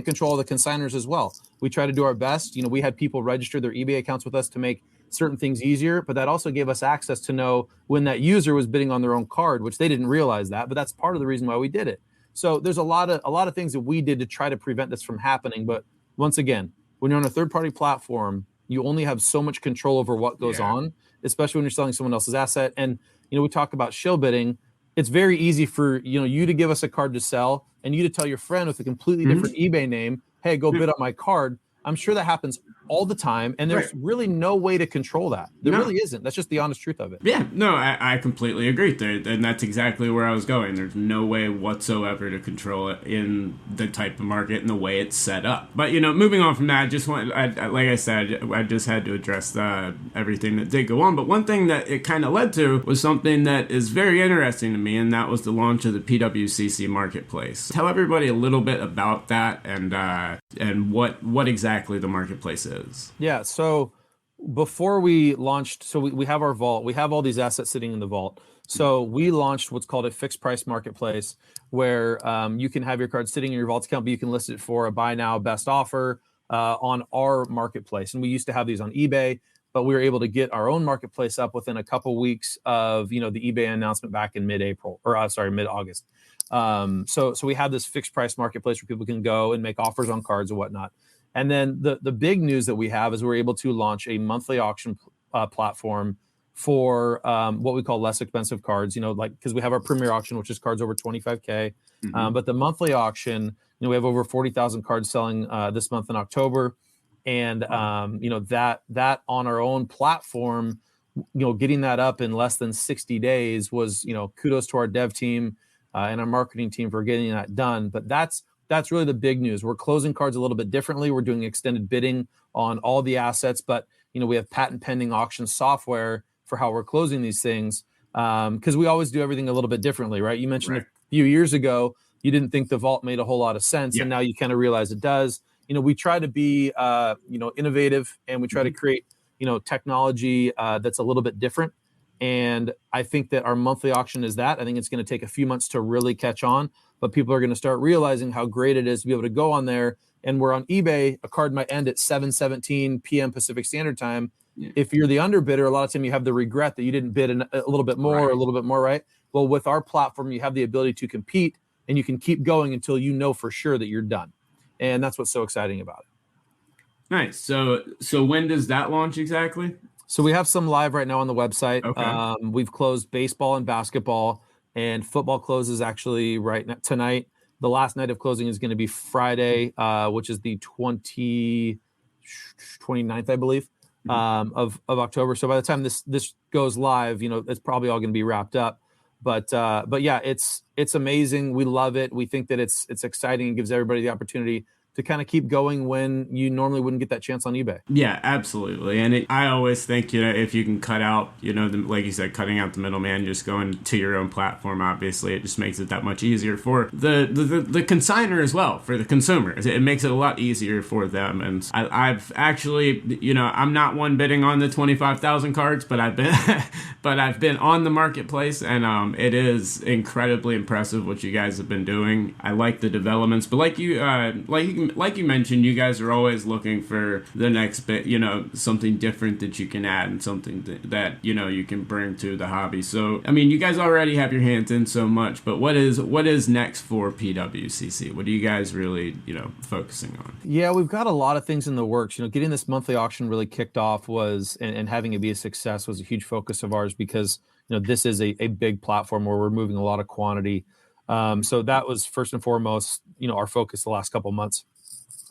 control the consigners as well. We try to do our best. We had people register their eBay accounts with us to make certain things easier, but that also gave us access to know when that user was bidding on their own card, which they didn't realize that, but that's part of the reason why we did it. So there's a lot of things that we did to try to prevent this from happening. But once again, when you're on a third party platform, you only have so much control over what goes on, especially when you're selling someone else's asset. And, we talk about shill bidding. It's very easy for, you to give us a card to sell and you to tell your friend with a completely different eBay name, hey, go bid on my card. I'm sure that happens all the time, and there's really no way to control that. There really isn't. That's just the honest truth of it. Yeah, no, I completely agree. And that's exactly where I was going. There's no way whatsoever to control it in the type of market and the way it's set up. But, moving on from that, I just like I said, I just had to address everything that did go on. But one thing that it kind of led to was something that is very interesting to me, and that was the launch of the PWCC Marketplace. Tell everybody a little bit about that and what exactly the marketplace is. Yeah, so before we launched, so we have our vault, we have all these assets sitting in the vault. So we launched what's called a fixed price marketplace, where you can have your card sitting in your vault account, but you can list it for a buy now best offer on our marketplace. And we used to have these on eBay, but we were able to get our own marketplace up within a couple weeks of the eBay announcement back in mid-August. So we have this fixed price marketplace where people can go and make offers on cards and whatnot. And then the big news that we have is we're able to launch a monthly auction platform for what we call less expensive cards, because we have our premier auction, which is cards over 25K. But the monthly auction, we have over 40,000 cards selling this month in October. And, that on our own platform, getting that up in less than 60 days was, kudos to our dev team and our marketing team for getting that done. But that's really the big news. We're closing cards a little bit differently. We're doing extended bidding on all the assets, but we have patent pending auction software for how we're closing these things, because we always do everything a little bit differently, right? You mentioned a few years ago you didn't think the vault made a whole lot of sense, and now you kind of realize it does. We try to be innovative, and we try to create technology that's a little bit different. And I think that our monthly auction is that. I think it's going to take a few months to really catch on, but people are going to start realizing how great it is to be able to go on there. And where on eBay, a card might end at 7:17 p.m. Pacific Standard Time. Yeah. If you're the underbidder, a lot of time you have the regret that you didn't bid a little bit more or a little bit more, right? Well, with our platform, you have the ability to compete, and you can keep going until you know for sure that you're done. And that's what's so exciting about it. Nice. So when does that launch exactly? So we have some live right now on the website. Okay. We've closed baseball and basketball, and football closes actually tonight. The last night of closing is going to be Friday, which is the 29th, I believe, of October. So by the time this goes live, it's probably all going to be wrapped up. But yeah, it's amazing. We love it. We think that it's exciting and gives everybody the opportunity to kind of keep going when you normally wouldn't get that chance on eBay. Yeah, absolutely. And I always think, if you can cut out, like you said, cutting out the middleman, just going to your own platform, obviously, it just makes it that much easier for the consigner as well, for the consumer. It makes it a lot easier for them. And I've actually, I'm not one bidding on the 25,000 cards, but I've been on the marketplace, and it is incredibly impressive what you guys have been doing. I like the developments, but like you you mentioned, you guys are always looking for the next bit, something different that you can add and something that you can bring to the hobby. So, I mean, you guys already have your hands in so much, but what is next for PWCC? What are you guys really, focusing on? Yeah, we've got a lot of things in the works. Getting this monthly auction really kicked off and having it be a success was a huge focus of ours because, this is a big platform where we're moving a lot of quantity. So that was first and foremost, our focus the last couple of months.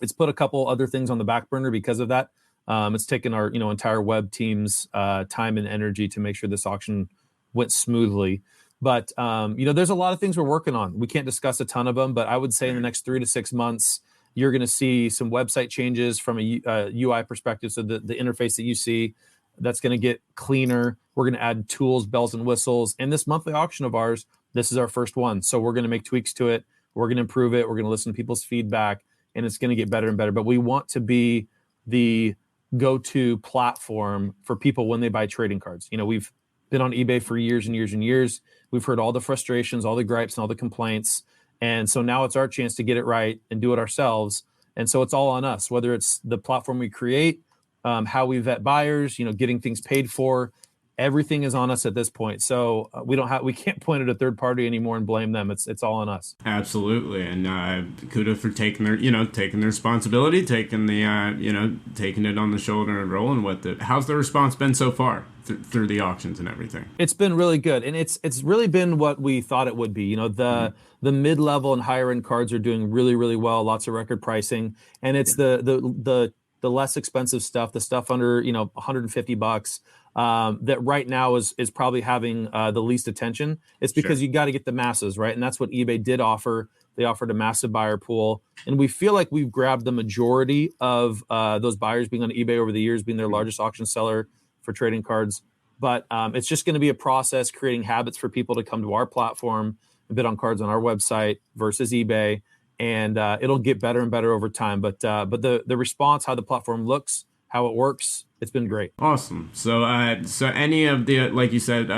It's put a couple other things on the back burner because of that. It's taken our, entire web team's time and energy to make sure this auction went smoothly. But, there's a lot of things we're working on. We can't discuss a ton of them, but I would say in the next 3 to 6 months, you're going to see some website changes from a UI perspective. So the interface that you see, that's going to get cleaner. We're going to add tools, bells and whistles. And this monthly auction of ours, this is our first one. So we're going to make tweaks to it. We're going to improve it. We're going to listen to people's feedback, and it's going to get better and better. But we want to be the go-to platform for people when they buy trading cards. We've been on eBay for years and years and years. We've heard all the frustrations, all the gripes, and all the complaints. And so now it's our chance to get it right and do it ourselves. And so it's all on us, whether it's the platform we create, how we vet buyers, getting things paid for. Everything is on us at this point. So we can't point at a third party anymore and blame them. It's all on us. Absolutely. And kudos for taking their responsibility, taking it on the shoulder and rolling with it. How's the response been so far through the auctions and everything? It's been really good. And it's really been what we thought it would be. The mid-level and higher end cards are doing really, really well. Lots of record pricing. And it's the less expensive stuff, the stuff under, $150, that right now is probably having the least attention. It's because you got to get the masses, right? And that's what eBay did offer. They offered a massive buyer pool. And we feel like we've grabbed the majority of those buyers being on eBay over the years, being their largest auction seller for trading cards. But it's just going to be a process, creating habits for people to come to our platform and bid on cards on our website versus eBay. And it'll get better and better over time. But the response, how the platform looks, how it works, it's been great. Awesome. So any of the, like you said,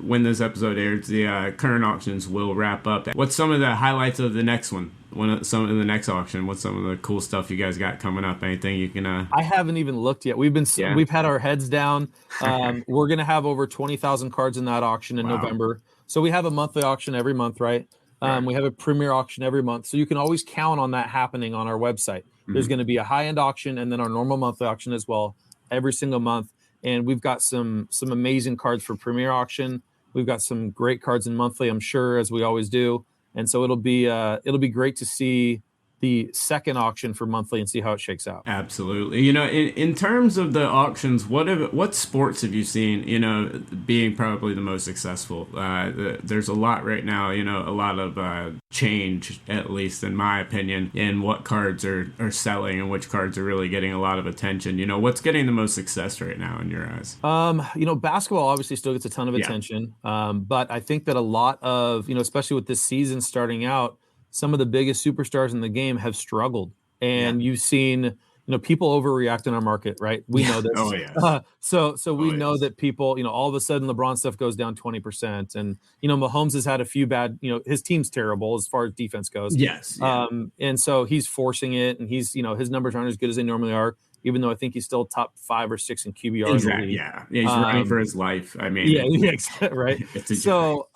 when this episode airs, the current auctions will wrap up. What's some of the highlights of the next one? Some of the next auction? What's some of the cool stuff you guys got coming up? Anything you can? I haven't even looked yet. We've had our heads down. We're gonna have over 20,000 cards in that auction in November. So we have a monthly auction every month, right? We have a premier auction every month. So you can always count on that happening on our website. There's going to be a high-end auction and then our normal monthly auction as well every single month. And we've got some amazing cards for premier auction. We've got some great cards in monthly, I'm sure, as we always do. And so it'll be great to see the second auction for monthly and see how it shakes out. Absolutely. In terms of the auctions, what sports have you seen, being probably the most successful? There's a lot right now, a lot of change, at least in my opinion, in what cards are selling and which cards are really getting a lot of attention. What's getting the most success right now in your eyes? Basketball obviously still gets a ton of attention. But I think that a lot of, especially with this season starting out, some of the biggest superstars in the game have struggled, and you've seen, people overreact in our market, right? We know this. Oh yeah. So we know that people, all of a sudden LeBron stuff goes down 20%, and Mahomes has had a few bad, his team's terrible as far as defense goes. Yes. Yeah. And so he's forcing it, and he's, his numbers aren't as good as they normally are, even though I think he's still top 5 or 6 in QBR. Exactly. Yeah. He's running for his life. I mean, right. So,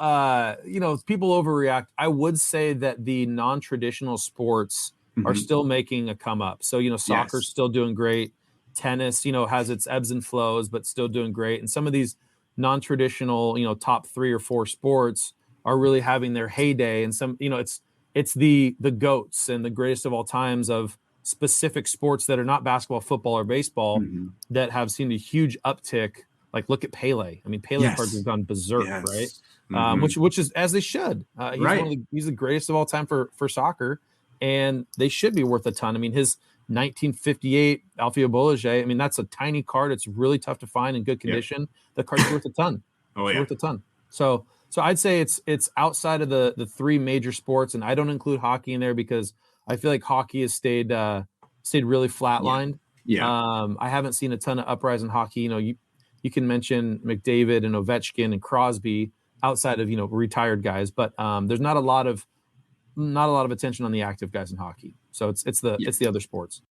people overreact. I would say that the non-traditional sports are still making a come up. So, soccer's still doing great. Tennis, has its ebbs and flows, but still doing great. And some of these non-traditional, top 3 or 4 sports are really having their heyday. And some, it's the GOATs and the greatest of all times of specific sports that are not basketball, football, or baseball that have seen a huge uptick. Like, look at Pele. I mean, Pele cards have gone berserk, right? Which is as they should. He's the greatest of all time for soccer, and they should be worth a ton. I mean, his 1958 Alfio Bolliger, I mean, that's a tiny card. It's really tough to find in good condition. Yep. The card's worth a ton. Worth a ton. So I'd say it's outside of the 3 major sports, and I don't include hockey in there because I feel like hockey has stayed really flatlined. I haven't seen a ton of uprise in hockey. You can mention McDavid and Ovechkin and Crosby outside of retired guys, but there's not a lot of attention on the active guys in hockey. So it's the other sports.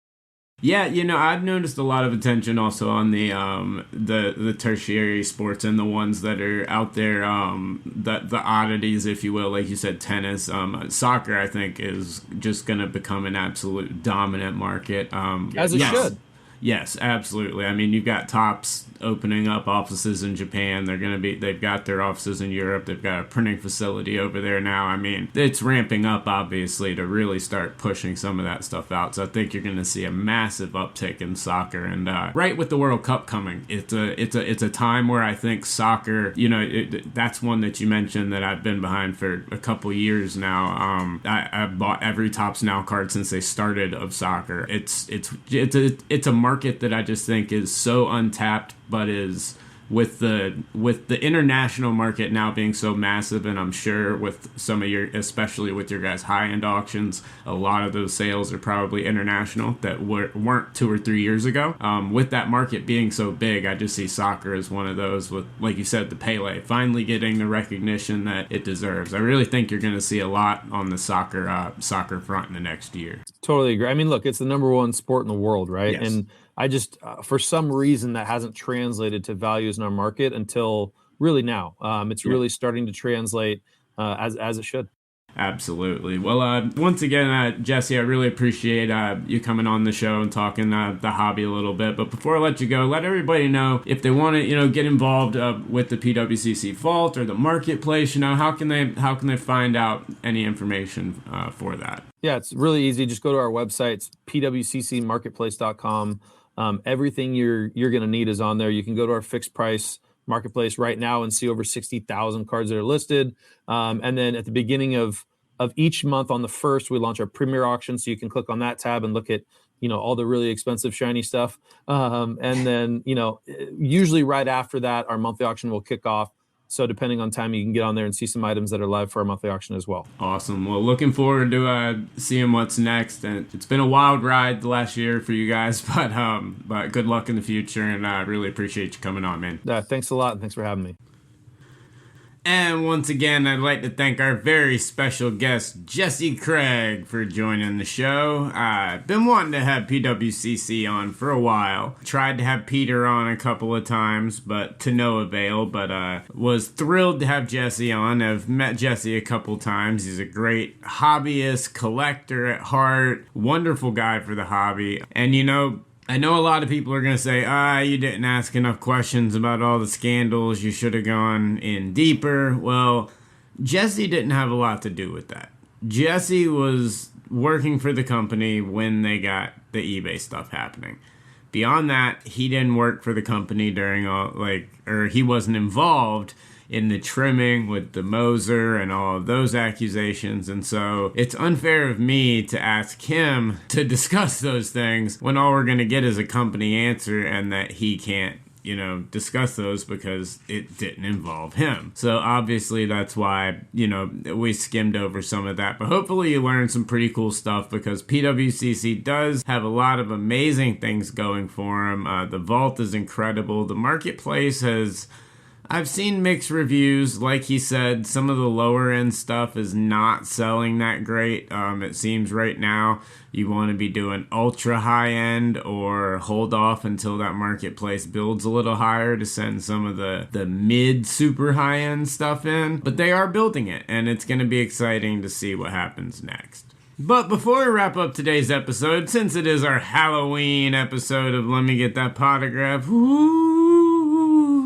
Yeah, I've noticed a lot of attention also on the tertiary sports and the ones that are out there, the oddities, if you will, like you said, tennis, soccer. I think is just going to become an absolute dominant market. As it should. Yes, absolutely. I mean, you've got Topps opening up offices in Japan. They've got their offices in Europe. They've got a printing facility over there now. I mean, it's ramping up, obviously, to really start pushing some of that stuff out. So I think you're going to see a massive uptick in soccer. And right with the World Cup coming, it's a time where I think soccer, that's one that you mentioned that I've been behind for a couple years now. I've bought every Topps Now card since they started of soccer. It's a market that I just think is so untapped, but is with the international market now being so massive, and I'm sure with some of especially with your guys' high-end auctions, a lot of those sales are probably international that weren't 2 or 3 years ago. With that market being so big, I just see soccer as one of those with, like you said, the Pele finally getting the recognition that it deserves. I really think you're going to see a lot on the soccer front in the next year. Totally agree. I mean, look, it's the number one sport in the world, right? Yes. And I just, for some reason, that hasn't translated to values in our market until really now. It's really starting to translate as it should. Absolutely. Well, once again, Jesse, I really appreciate you coming on the show and talking the hobby a little bit. But before I let you go, let everybody know if they want to, get involved with the PWCC Vault or the Marketplace. How can they find out any information for that? Yeah, it's really easy. Just go to our website. It's pwccmarketplace.com. Everything you're going to need is on there. You can go to our fixed price marketplace right now and see over 60,000 cards that are listed. And then at the beginning of each month on the 1st, we launch our premier auction. So you can click on that tab and look at, all the really expensive, shiny stuff. And then, usually right after that, our monthly auction will kick off. So depending on time, you can get on there and see some items that are live for our monthly auction as well. Awesome. Well, looking forward to seeing what's next. And it's been a wild ride the last year for you guys, but good luck in the future. And I really appreciate you coming on, man. Thanks a lot. And thanks for having me. And once again, I'd like to thank our very special guest, Jesse Craig, for joining the show. I've been wanting to have PWCC on for a while. Tried to have Peter on a couple of times, but to no avail. But was thrilled to have Jesse on. I've met Jesse a couple times. He's a great hobbyist, collector at heart, wonderful guy for the hobby. And I know a lot of people are going to say, you didn't ask enough questions about all the scandals. You should have gone in deeper. Well, Jesse didn't have a lot to do with that. Jesse was working for the company when they got the eBay stuff happening. Beyond that, he didn't work for the company he wasn't involved in the trimming with the Moser and all of those accusations. And so it's unfair of me to ask him to discuss those things when all we're going to get is a company answer and that he can't, discuss those because it didn't involve him. So obviously that's why, we skimmed over some of that. But hopefully you learned some pretty cool stuff because PWCC does have a lot of amazing things going for them. The vault is incredible. The marketplace I've seen mixed reviews. Like he said, some of the lower end stuff is not selling that great. It seems right now you want to be doing ultra high end or hold off until that marketplace builds a little higher to send some of the mid super high end stuff in. But they are building it, and it's going to be exciting to see what happens next. But before we wrap up today's episode, since it is our Halloween episode of Let Me Get That Potograph,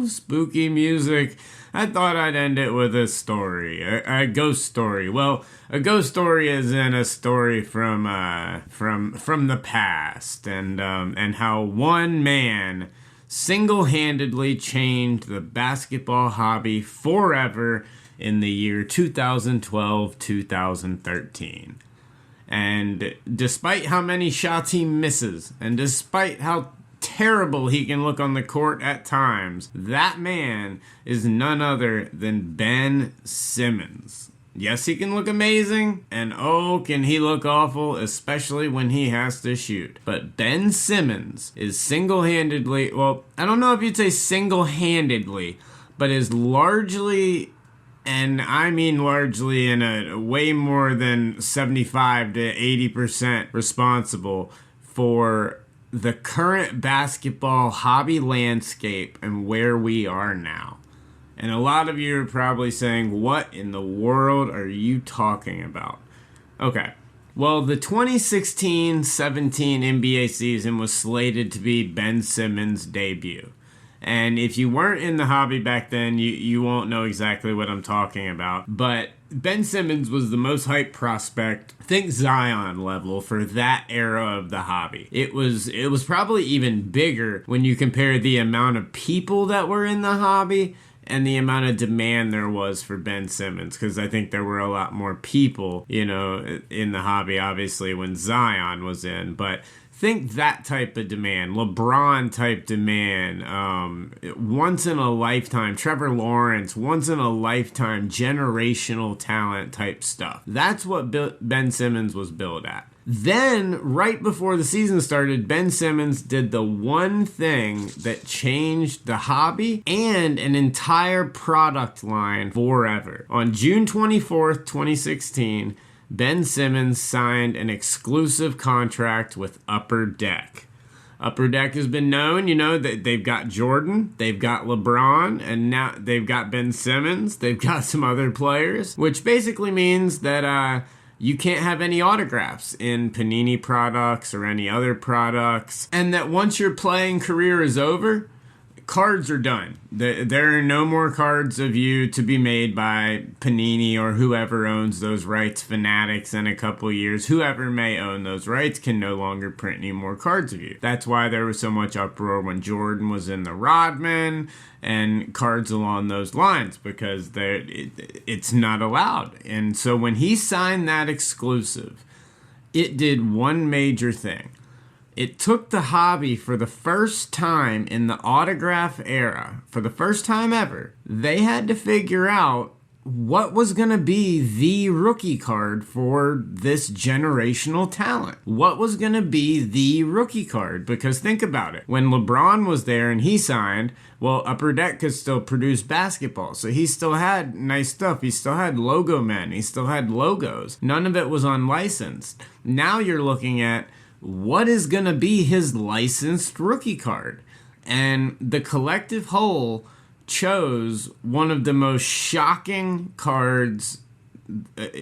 spooky music, I thought I'd end it with a story, a ghost story. Well, a ghost story is in a story from the past, and how one man single-handedly changed the basketball hobby forever in the year 2012-2013. And despite how many shots he misses, and despite how terrible he can look on the court at times, that man is none other than Ben Simmons. Yes, he can look amazing, and oh, can he look awful, especially when he has to shoot. But Ben Simmons is single-handedly, well, I don't know if you'd say single-handedly, but is largely And I mean largely in a way more than 75 to 80% responsible for the current basketball hobby landscape and where we are now. And a lot of you are probably saying, what in the world are you talking about? Okay. Well, the 2016-17 NBA season was slated to be Ben Simmons' debut. And if you weren't in the hobby back then, you won't know exactly what I'm talking about. But Ben Simmons was the most hyped prospect, think Zion level, for that era of the hobby. It was probably even bigger when you compare the amount of people that were in the hobby and the amount of demand there was for Ben Simmons, because I think there were a lot more people, in the hobby, obviously, when Zion was in. But think that type of demand, LeBron type demand, once in a lifetime, Trevor Lawrence, once in a lifetime, generational talent type stuff. That's what Ben Simmons was billed at. Then, right before the season started, Ben Simmons did the one thing that changed the hobby and an entire product line forever. On June 24th, 2016, Ben Simmons signed an exclusive contract with Upper Deck. Upper Deck has been known, that they've got Jordan, they've got LeBron, and now they've got Ben Simmons, they've got some other players, which basically means that you can't have any autographs in Panini products or any other products, and that once your playing career is over, cards are done. There are no more cards of you to be made by Panini or whoever owns those rights, Fanatics, in a couple years. Whoever may own those rights can no longer print any more cards of you. That's why there was so much uproar when Jordan was in the Rodman and cards along those lines, because it's not allowed. And so when he signed that exclusive, it did one major thing. It took the hobby for the first time in the autograph era, for the first time ever, they had to figure out what was going to be the rookie card for this generational talent. What was going to be the rookie card? Because think about it. When LeBron was there and he signed, well, Upper Deck could still produce basketball. So he still had nice stuff. He still had logo men. He still had logos. None of it was unlicensed. Now you're looking at what is going to be his licensed rookie card. And the collective whole chose one of the most shocking cards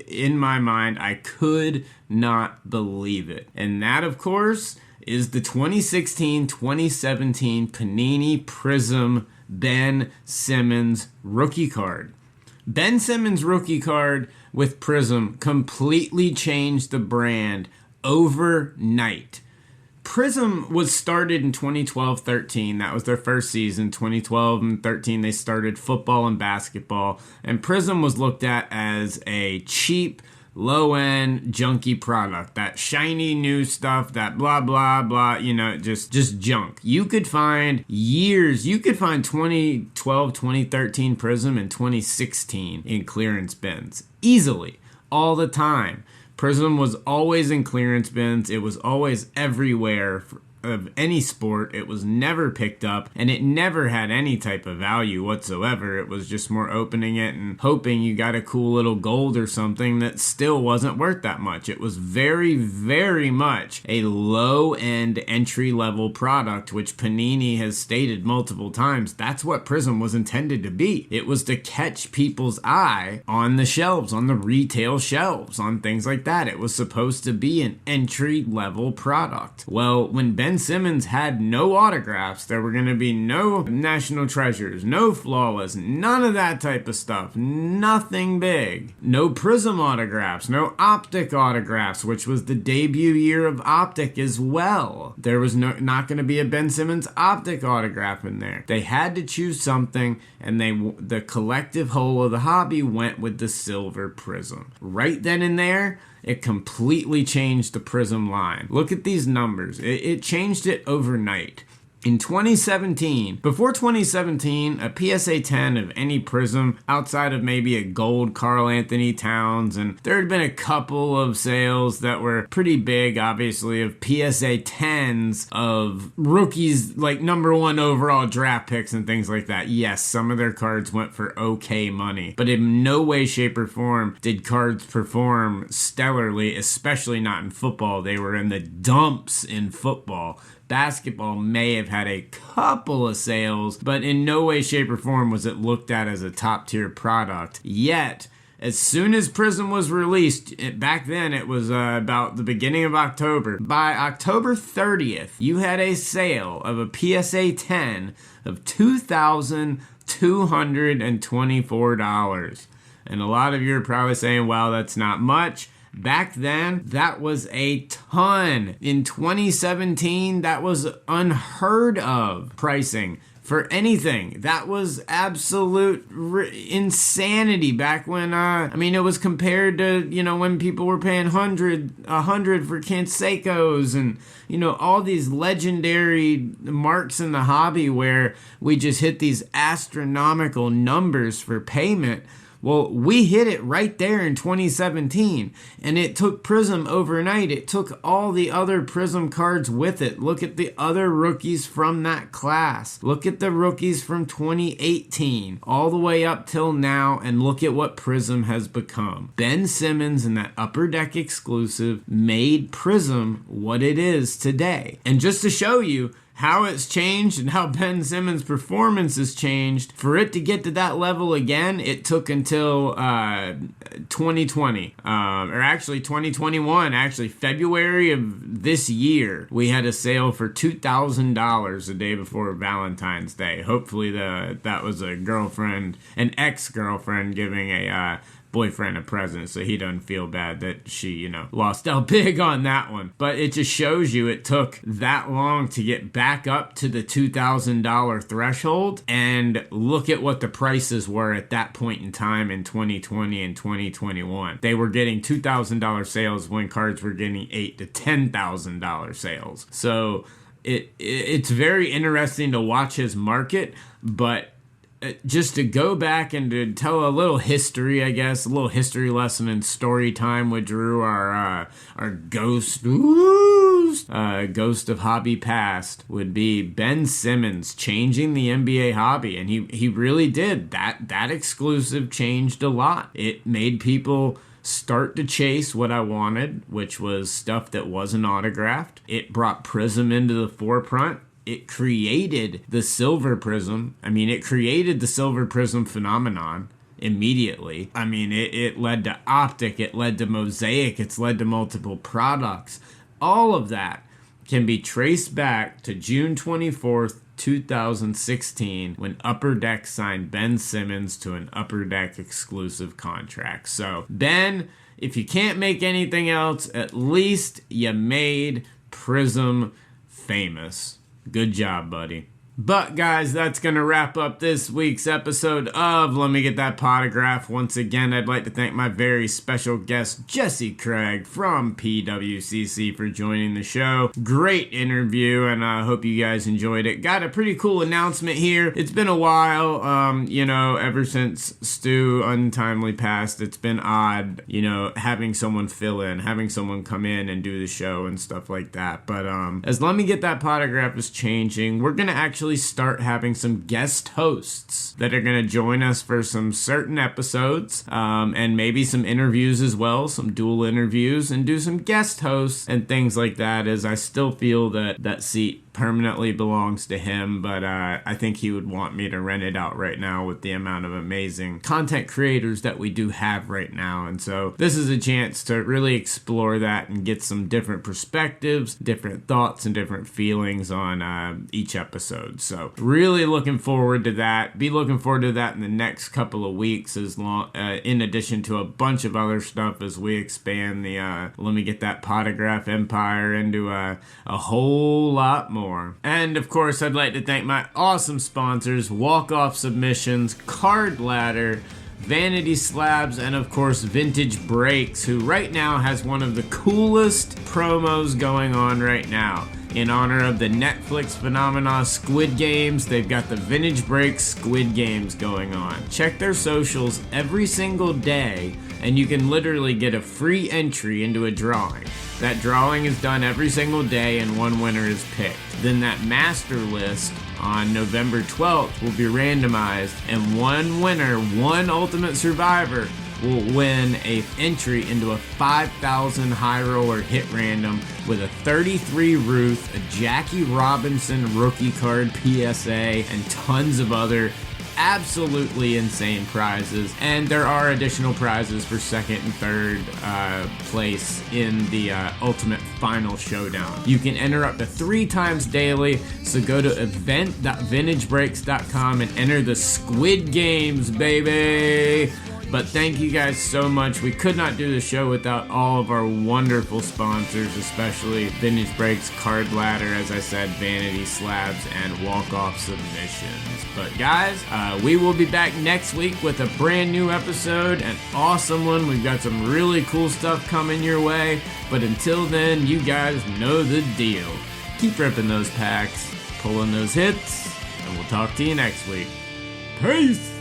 in my mind. I could not believe it. And that, of course, is the 2016-2017 Panini Prism Ben Simmons rookie card. Ben Simmons rookie card with Prism completely changed the brand overnight. Prism was started in 2012-13. That was their first season. 2012 and 13, they started football and basketball. And Prism was looked at as a cheap, low-end, junky product. That shiny new stuff, that blah, blah, blah, just junk. You could find 2012, 2013 Prism and 2016 in clearance bins. Easily. All the time. Prism was always in clearance bins. It was always everywhere of any sport. It was never picked up, and it never had any type of value whatsoever. It was just more opening it and hoping you got a cool little gold or something that still wasn't worth that much. It was very, very much a low-end entry-level product, which Panini has stated multiple times. That's what Prism was intended to be. It was to catch people's eye on the shelves, on the retail shelves, on things like that. It was supposed to be an entry-level product. Well, when Ben Simmons had no autographs, there were going to be no national treasures, no flawless, none of that type of stuff, nothing big. No Prism autographs, no Optic autographs, which was the debut year of Optic as well. There was not going to be a Ben Simmons Optic autograph in there. They had to choose something, and the collective whole of the hobby went with the silver Prism. Right then and there, it completely changed the Prism line. Look at these numbers. It changed it overnight. In 2017, before 2017, a PSA 10 of any Prism outside of maybe a gold Karl Anthony Towns, and there had been a couple of sales that were pretty big, obviously, of PSA 10s of rookies, like number one overall draft picks and things like that. Yes, some of their cards went for okay money, but in no way, shape, or form did cards perform stellarly, especially not in football. They were in the dumps in football. Basketball may have had a couple of sales, but in no way, shape, or form was it looked at as a top-tier product. Yet, as soon as Prism was released, back then it was about the beginning of October. By October 30th, you had a sale of a PSA 10 of $2,224. And a lot of you are probably saying, well, that's not much. Back then, that was a ton. In 2017, that was unheard of pricing for anything. That was absolute insanity back when, it was compared to, when people were paying $100 for Canseco's and, all these legendary marks in the hobby where we just hit these astronomical numbers for payment. Well, we hit it right there in 2017, and it took Prism overnight. It took all the other Prism cards with it. Look at the other rookies from that class. Look at the rookies from 2018, all the way up till now, and look at what Prism has become. Ben Simmons and that Upper Deck exclusive made Prism what it is today. And just to show you how it's changed and how Ben Simmons' performance has changed, for it to get to that level again, it took until 2020, or actually 2021, February of this year, we had a sale for $2,000 the day before Valentine's Day. Hopefully that was a girlfriend, an ex-girlfriend giving a boyfriend a present, so he doesn't feel bad that she, lost out big on that one. But it just shows you it took that long to get back up to the $2,000 threshold, and look at what the prices were at that point in time in 2020 and 2021. They were getting $2,000 sales when cards were getting $8,000 to $10,000 sales. So it's very interesting to watch his market, but just to go back and to tell a little history, I guess, a little history lesson in story time with Drew, our ghost of hobby past, would be Ben Simmons changing the NBA hobby, and he really did. That exclusive changed a lot. It made people start to chase what I wanted, which was stuff that wasn't autographed. It brought Prism into the forefront. It created the Silver Prism. It created the Silver Prism phenomenon immediately. It led to Optic, it led to Mosaic, it's led to multiple products. All of that can be traced back to June 24th, 2016, when Upper Deck signed Ben Simmons to an Upper Deck exclusive contract. So, Ben, if you can't make anything else, at least you made Prism famous. Good job, buddy. But guys, that's going to wrap up this week's episode of Let Me Get That Potograph. Once again, I'd like to thank my very special guest, Jesse Craig from PWCC, for joining the show. Great interview, and I hope you guys enjoyed it. Got a pretty cool announcement here. It's been a while, ever since Stu untimely passed. It's been odd, having someone fill in, having someone come in and do the show and stuff like that. But as Let Me Get That Potograph is changing, we're going to actually start having some guest hosts that are going to join us for some certain episodes, and maybe some interviews as well, some dual interviews, and do some guest hosts and things like that, as I still feel that seat permanently belongs to him, but I think he would want me to rent it out right now with the amount of amazing content creators that we do have right now. And so this is a chance to really explore that and get some different perspectives, different thoughts, and different feelings on each episode. So really looking forward to that. Be looking forward to that in the next couple of weeks, in addition to a bunch of other stuff as we expand the Let Me Get That Potograph empire into a whole lot more. And of course, I'd like to thank my awesome sponsors, Walk Off Submissions, Card Ladder, Vanity Slabs, and of course Vintage Breaks, who right now has one of the coolest promos going on right now. In honor of the Netflix phenomena Squid Games, they've got the Vintage Breaks Squid Games going on. Check their socials every single day, and you can literally get a free entry into a drawing. That drawing is done every single day, and one winner is picked. Then that master list on November 12th will be randomized, and one winner, one ultimate survivor, will win a entry into a 5,000 high roller hit random with a 33 Ruth, a Jackie Robinson rookie card PSA, and tons of other absolutely insane prizes. And there are additional prizes for second and third place in the ultimate final showdown. You can enter up to 3 times daily, so go to event.vintagebreaks.com and enter the Squid Games, baby. But thank you guys so much. We could not do the show without all of our wonderful sponsors, especially Vintage Breaks, Card Ladder, as I said, Vanity Slabs, and Walk-Off Submissions. But guys, we will be back next week with a brand new episode, an awesome one. We've got some really cool stuff coming your way. But until then, you guys know the deal. Keep ripping those packs, pulling those hits, and we'll talk to you next week. Peace!